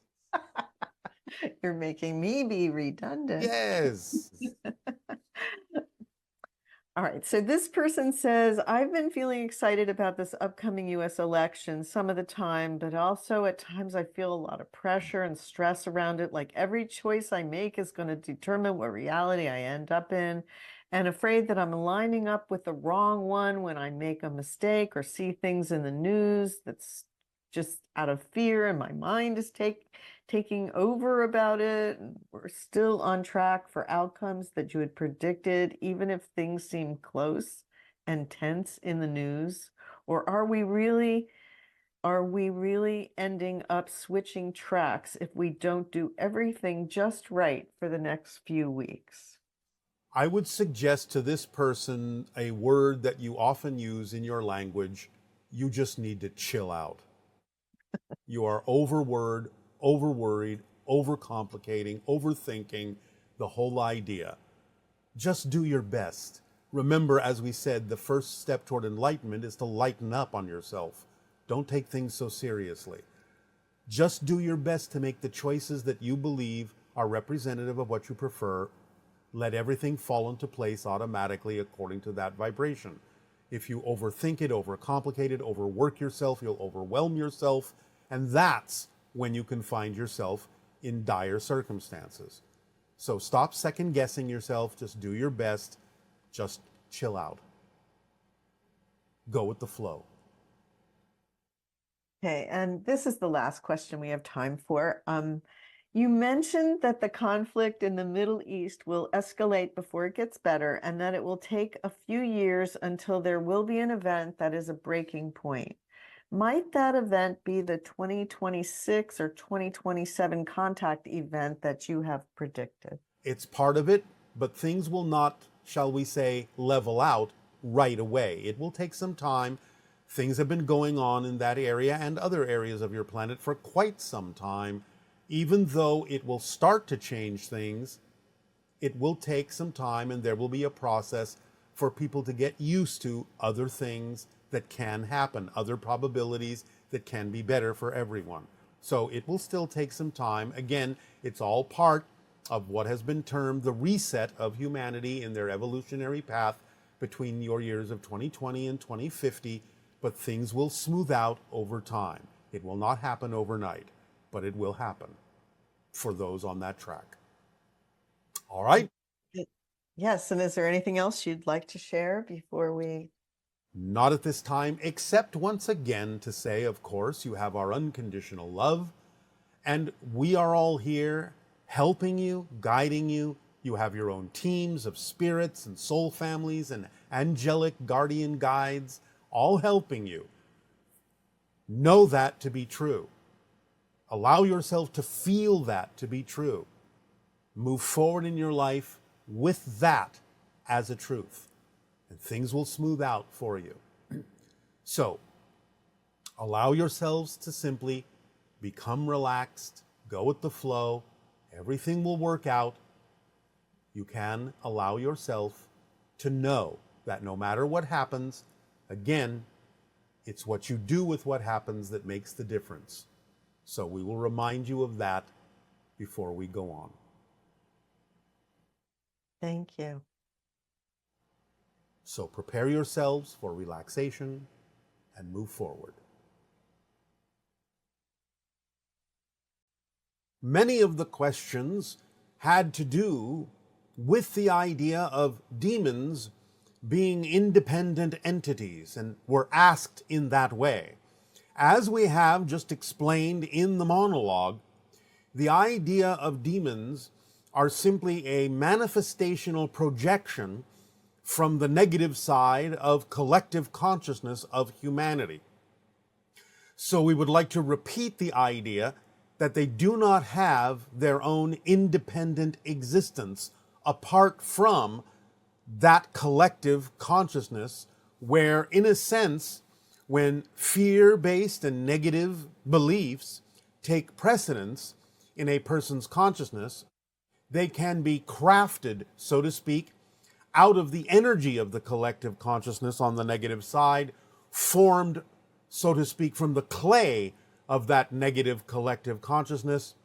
You're making me be redundant. Yes. All right, so this person says, I've been feeling excited about this upcoming US election some of the time, but also at times I feel a lot of pressure and stress around it. Like every choice I make is going to determine what reality I end up in, and afraid that I'm lining up with the wrong one when I make a mistake or see things in the news that's just out of fear, and my mind is taking over about it. We're still on track for outcomes that you had predicted, even if things seem close and tense in the news? Or are we really ending up switching tracks if we don't do everything just right for the next few weeks? I would suggest to this person a word that you often use in your language. You just need to chill out. You are overworried, overcomplicating, overthinking the whole idea. Just do your best. Remember, as we said, the first step toward enlightenment is to lighten up on yourself. Don't take things so seriously. Just do your best to make the choices that you believe are representative of what you prefer. Let everything fall into place automatically according to that vibration. If you overthink it, overcomplicate it, overwork yourself, you'll overwhelm yourself, and that's when you can find yourself in dire circumstances. So stop second guessing yourself, just do your best, just chill out. Go with the flow. Okay, and this is the last question we have time for. You mentioned that the conflict in the Middle East will escalate before it gets better, and that it will take a few years until there will be an event that is a breaking point. Might that event be the 2026 or 2027 contact event that you have predicted? It's part of it, but things will not, shall we say, level out right away. It will take some time. Things have been going on in that area and other areas of your planet for quite some time. Even though it will start to change things, it will take some time, and there will be a process for people to get used to other things that can happen, other probabilities that can be better for everyone. So it will still take some time. Again, it's all part of what has been termed the reset of humanity in their evolutionary path between your years of 2020 and 2050, but things will smooth out over time. It will not happen overnight, but it will happen for those on that track. All right? Yes, and is there anything else you'd like to share before we... Not at this time, except once again to say, of course, you have our unconditional love, and we are all here helping you, guiding you. You have your own teams of spirits and soul families and angelic guardian guides, all helping you. Know that to be true. Allow yourself to feel that to be true. Move forward in your life with that as a truth, and things will smooth out for you. So, allow yourselves to simply become relaxed, go with the flow. Everything will work out. You can allow yourself to know that no matter what happens, again, it's what you do with what happens that makes the difference. So we will remind you of that before we go on. Thank you. So prepare yourselves for relaxation and move forward. Many of the questions had to do with the idea of demons being independent entities and were asked in that way. As we have just explained in the monologue, the idea of demons are simply a manifestational projection from the negative side of collective consciousness of humanity. So we would like to repeat the idea that they do not have their own independent existence apart from that collective consciousness, where, in a sense, when fear-based and negative beliefs take precedence in a person's consciousness, they can be crafted, so to speak, out of the energy of the collective consciousness on the negative side, formed, so to speak, from the clay of that negative collective consciousness,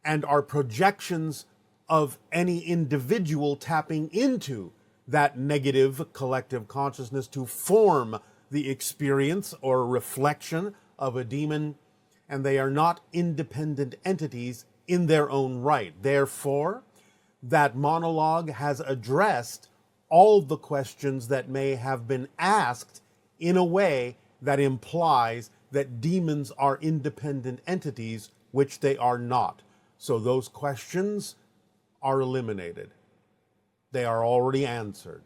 and are projections of any individual tapping into that negative collective consciousness to form the experience or reflection of a demon, and they are not independent entities in their own right. Therefore, that monologue has addressed all the questions that may have been asked in a way that implies that demons are independent entities, which they are not. So those questions are eliminated. They are already answered.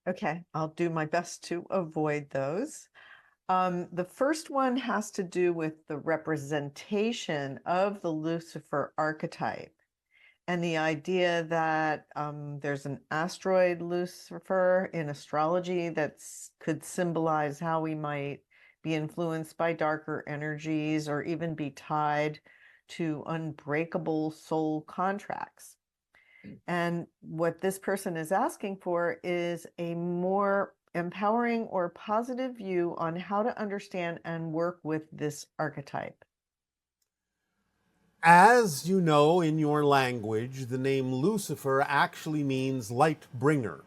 Okay, I'll do my best to avoid those. The first one has to do with the representation of the Lucifer archetype and the idea that there's an asteroid Lucifer in astrology that could symbolize how we might be influenced by darker energies or even be tied to unbreakable soul contracts. And what this person is asking for is a more empowering or positive view on how to understand and work with this archetype. As you know, in your language, the name Lucifer actually means light bringer.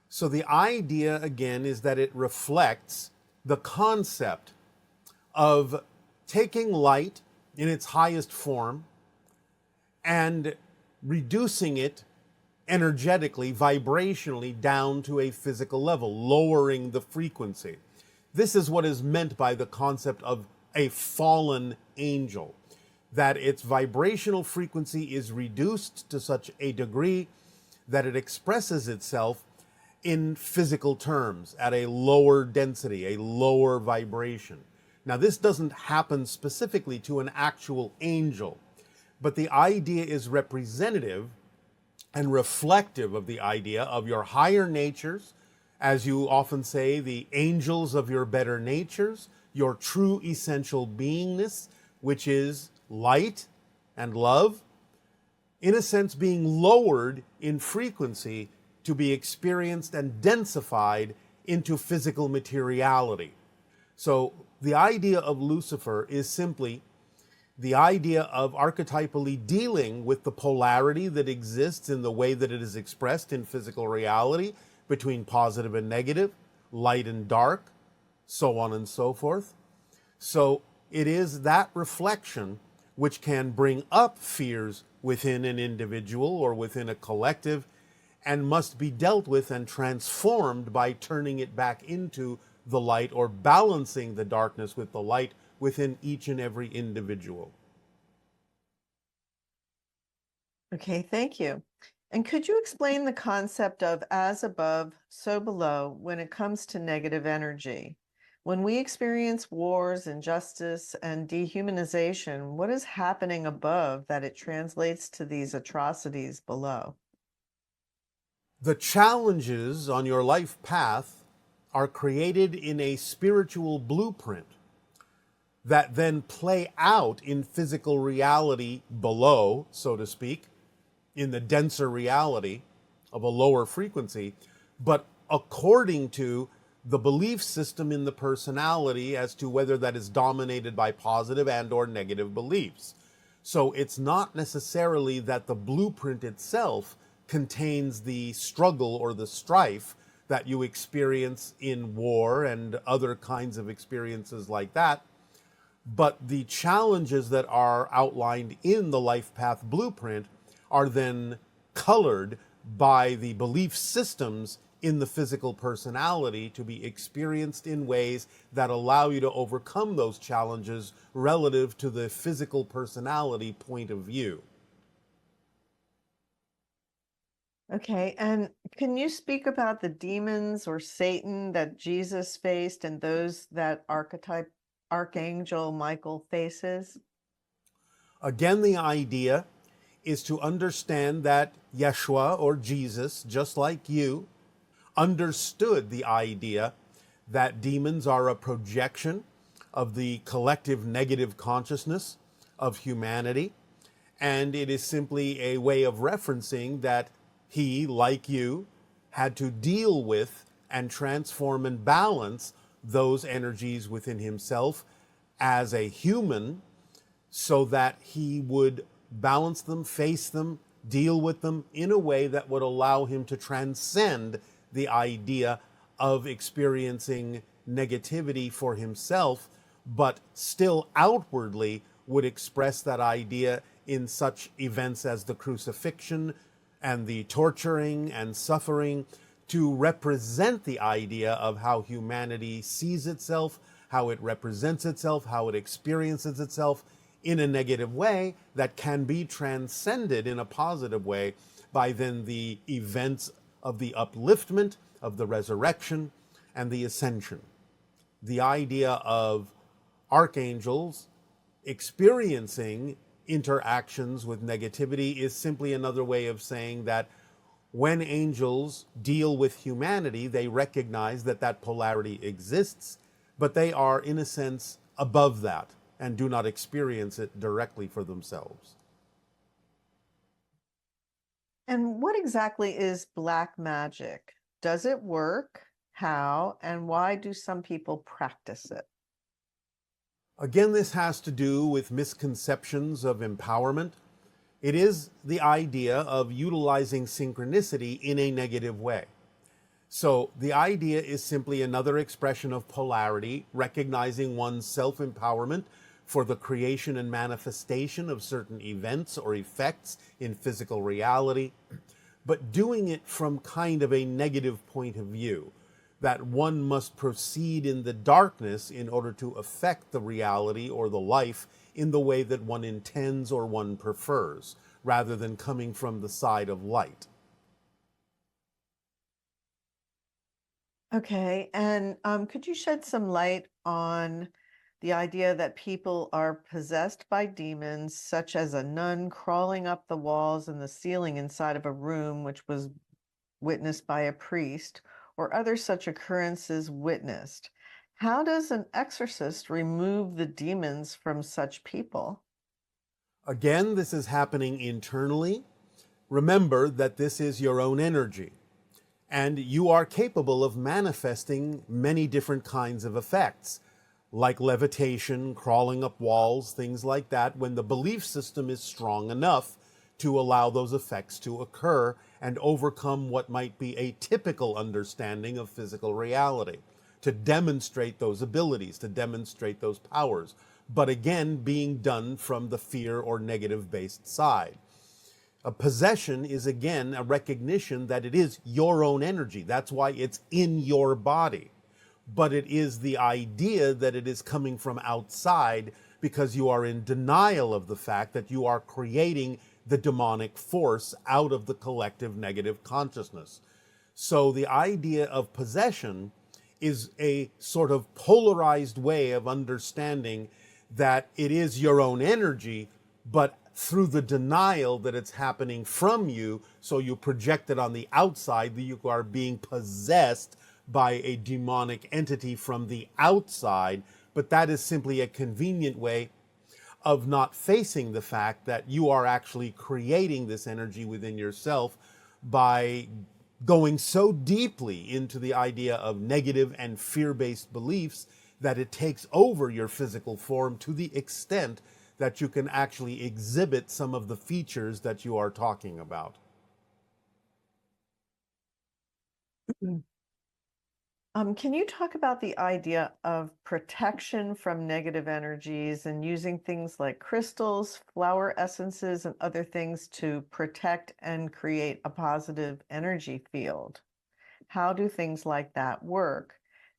So the idea, again, is that it reflects the concept of taking light in its highest form and reducing it energetically, vibrationally down to a physical level, lowering the frequency. This is what is meant by the concept of a fallen angel, that its vibrational frequency is reduced to such a degree that it expresses itself in physical terms at a lower density, a lower vibration. Now, this doesn't happen specifically to an actual angel, but the idea is representative and reflective of the idea of your higher natures, as you often say, the angels of your better natures, your true essential beingness, which is light and love, in a sense being lowered in frequency to be experienced and densified into physical materiality. So The idea of Lucifer is simply the idea of archetypally dealing with the polarity that exists in the way that it is expressed in physical reality between positive and negative, light and dark, so on and so forth. So it is that reflection which can bring up fears within an individual or within a collective and must be dealt with and transformed by turning it back into the light or balancing the darkness with the light within each and every individual. Okay, thank you. And could you explain the concept of as above, so below when it comes to negative energy? When we experience wars, injustice, and dehumanization, what is happening above that it translates to these atrocities below? The challenges on your life path are created in a spiritual blueprint that then play out in physical reality below, so to speak, in the denser reality of a lower frequency, but according to the belief system in the personality as to whether that is dominated by positive and or negative beliefs. So it's not necessarily that the blueprint itself contains the struggle or the strife that you experience in war and other kinds of experiences like that, but the challenges that are outlined in the life path blueprint are then colored by the belief systems in the physical personality to be experienced in ways that allow you to overcome those challenges relative to the physical personality point of view. Okay, and can you speak about the demons or Satan that Jesus faced and those that archetype Archangel Michael faces? Again, the idea is to understand that Yeshua or Jesus, just like you, understood the idea that demons are a projection of the collective negative consciousness of humanity. And it is simply a way of referencing that he, like you, had to deal with and transform and balance those energies within himself as a human so that he would balance them, face them, deal with them in a way that would allow him to transcend the idea of experiencing negativity for himself, but still outwardly would express that idea in such events as the crucifixion and the torturing and suffering to represent the idea of how humanity sees itself, how it represents itself, how it experiences itself in a negative way that can be transcended in a positive way by then the events of the upliftment, of the resurrection, and the ascension. The idea of archangels experiencing interactions with negativity is simply another way of saying that when angels deal with humanity, they recognize that that polarity exists, but they are, in a sense, above that and do not experience it directly for themselves. And what exactly is black magic? Does it work? How? And why do some people practice it? Again, this has to do with misconceptions of empowerment. It is the idea of utilizing synchronicity in a negative way. So the idea is simply another expression of polarity, recognizing one's self-empowerment for the creation and manifestation of certain events or effects in physical reality, but doing it from kind of a negative point of view, that one must proceed in the darkness in order to affect the reality or the life in the way that one intends or one prefers, rather than coming from the side of light. Okay, and could you shed some light on the idea that people are possessed by demons, such as a nun crawling up the walls and the ceiling inside of a room, which was witnessed by a priest, or other such occurrences witnessed? How does an exorcist remove the demons from such people? Again, this is happening internally. Remember that this is your own energy, and you are capable of manifesting many different kinds of effects. like levitation, crawling up walls, things like that, when the belief system is strong enough to allow those effects to occur and overcome what might be a typical understanding of physical reality, to demonstrate those abilities, to demonstrate those powers, but again, being done from the fear or negative based side. A possession is again a recognition that it is your own energy. That's why it's in your body. But it is the idea that it is coming from outside because you are in denial of the fact that you are creating the demonic force out of the collective negative consciousness. So the idea of possession is a sort of polarized way of understanding that it is your own energy, but through the denial that it's happening from you, so you project it on the outside, that you are being possessed by a demonic entity from the outside. But that is simply a convenient way of not facing the fact that you are actually creating this energy within yourself by going so deeply into the idea of negative and fear-based beliefs that it takes over your physical form to the extent that you can actually exhibit some of the features that you are talking about. Can you talk about the idea of protection from negative energies and using things like crystals, flower essences, and other things to protect and create a positive energy field? How do things like that work?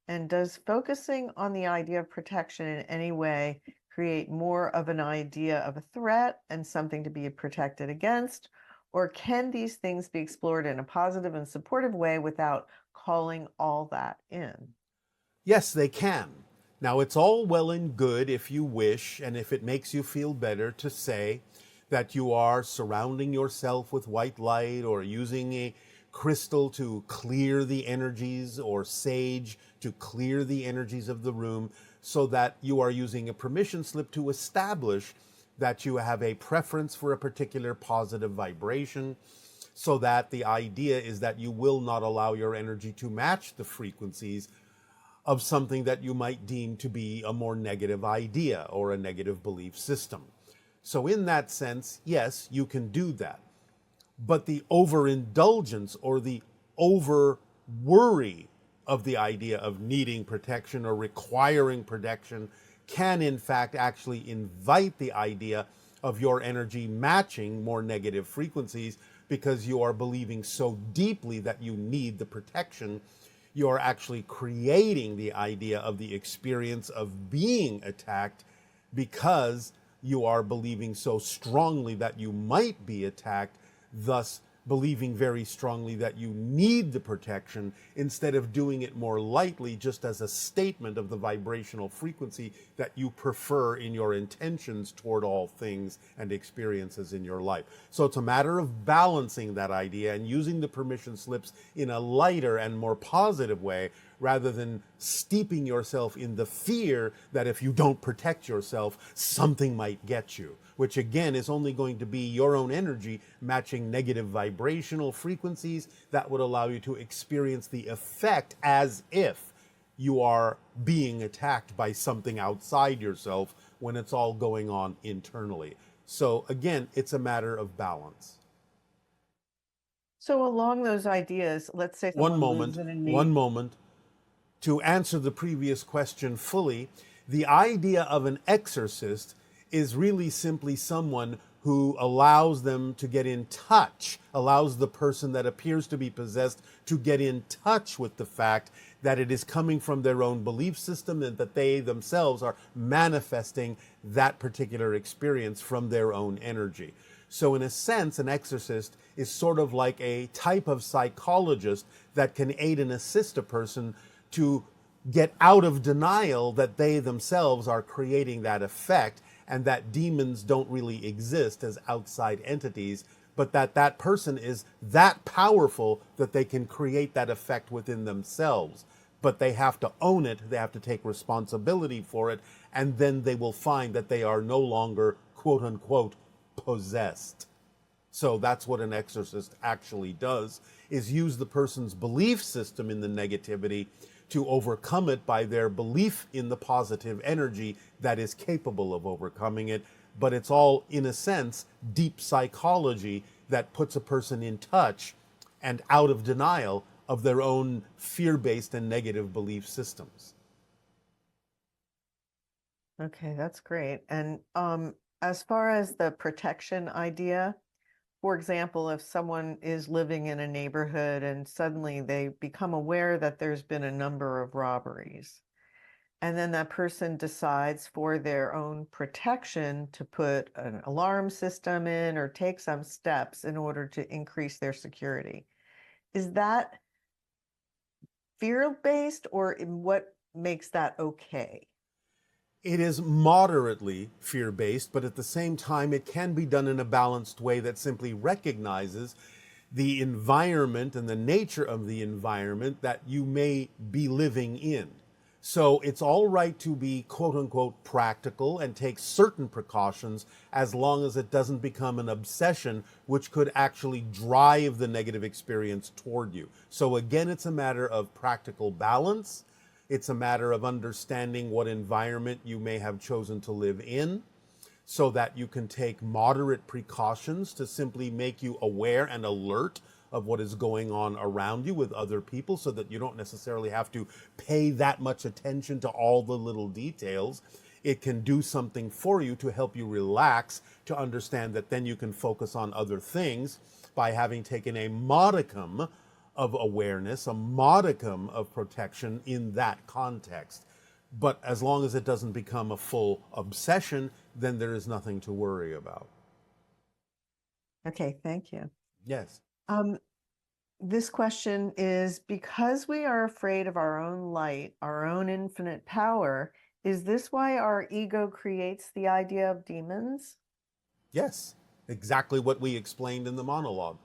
And does focusing on the idea of protection in any way create more of an idea of a threat and something to be protected against? Or can these things be explored in a positive and supportive way without calling all that in? Yes, they can. Now, it's all well and good if you wish, and if it makes you feel better, to say that you are surrounding yourself with white light or using a crystal to clear the energies or sage to clear the energies of the room, so that you are using a permission slip to establish that you have a preference for a particular positive vibration, so that the idea is that you will not allow your energy to match the frequencies of something that you might deem to be a more negative idea or a negative belief system. So in that sense, yes, you can do that. But the overindulgence or the over worry of the idea of needing protection or requiring protection can in fact actually invite the idea of your energy matching more negative frequencies, because you are believing so deeply that you need the protection. You're actually creating the idea of the experience of being attacked because you are believing so strongly that you might be attacked, thus believing very strongly that you need the protection, instead of doing it more lightly, just as a statement of the vibrational frequency that you prefer in your intentions toward all things and experiences in your life. So it's a matter of balancing that idea and using the permission slips in a lighter and more positive way, rather than steeping yourself in the fear that if you don't protect yourself, something might get you, which again is only going to be your own energy matching negative vibrational frequencies that would allow you to experience the effect as if you are being attacked by something outside yourself, when it's all going on internally. So again, it's a matter of balance. So along those ideas, let's say One someone lives moment, in a one moment. To answer the previous question fully, the idea of an exorcist is really simply someone who allows them to get in touch, allows the person that appears to be possessed to get in touch with the fact that it is coming from their own belief system and that they themselves are manifesting that particular experience from their own energy. So in a sense, an exorcist is sort of like a type of psychologist that can aid and assist a person to get out of denial that they themselves are creating that effect, and that demons don't really exist as outside entities, but that that person is that powerful that they can create that effect within themselves. But they have to own it, they have to take responsibility for it, and then they will find that they are no longer, quote unquote, possessed. So that's what an exorcist actually does, is use the person's belief system in the negativity to overcome it by their belief in the positive energy that is capable of overcoming it. But it's all, in a sense, deep psychology that puts a person in touch and out of denial of their own fear-based and negative belief systems. Okay, that's great. And as far as the protection idea, for example, if someone is living in a neighborhood and suddenly they become aware that there's been a number of robberies, and then that person decides for their own protection to put an alarm system in or take some steps in order to increase their security. Is that fear-based, or what makes that okay? It is moderately fear-based, but at the same time, it can be done in a balanced way that simply recognizes the environment and the nature of the environment that you may be living in. So it's all right to be quote unquote practical and take certain precautions as long as it doesn't become an obsession, which could actually drive the negative experience toward you. So again, it's a matter of practical balance. It's a matter of understanding what environment you may have chosen to live in so that you can take moderate precautions to simply make you aware and alert of what is going on around you with other people so that you don't necessarily have to pay that much attention to all the little details. It can do something for you to help you relax, to understand that then you can focus on other things by having taken a modicum of awareness, a modicum of protection in that context. But as long as it doesn't become a full obsession, then there is nothing to worry about. Okay, thank you. Yes. Um, this question is, because we are afraid of our own light, our own infinite power, is this why our ego creates the idea of demons? Yes. Exactly what we explained in the monologue.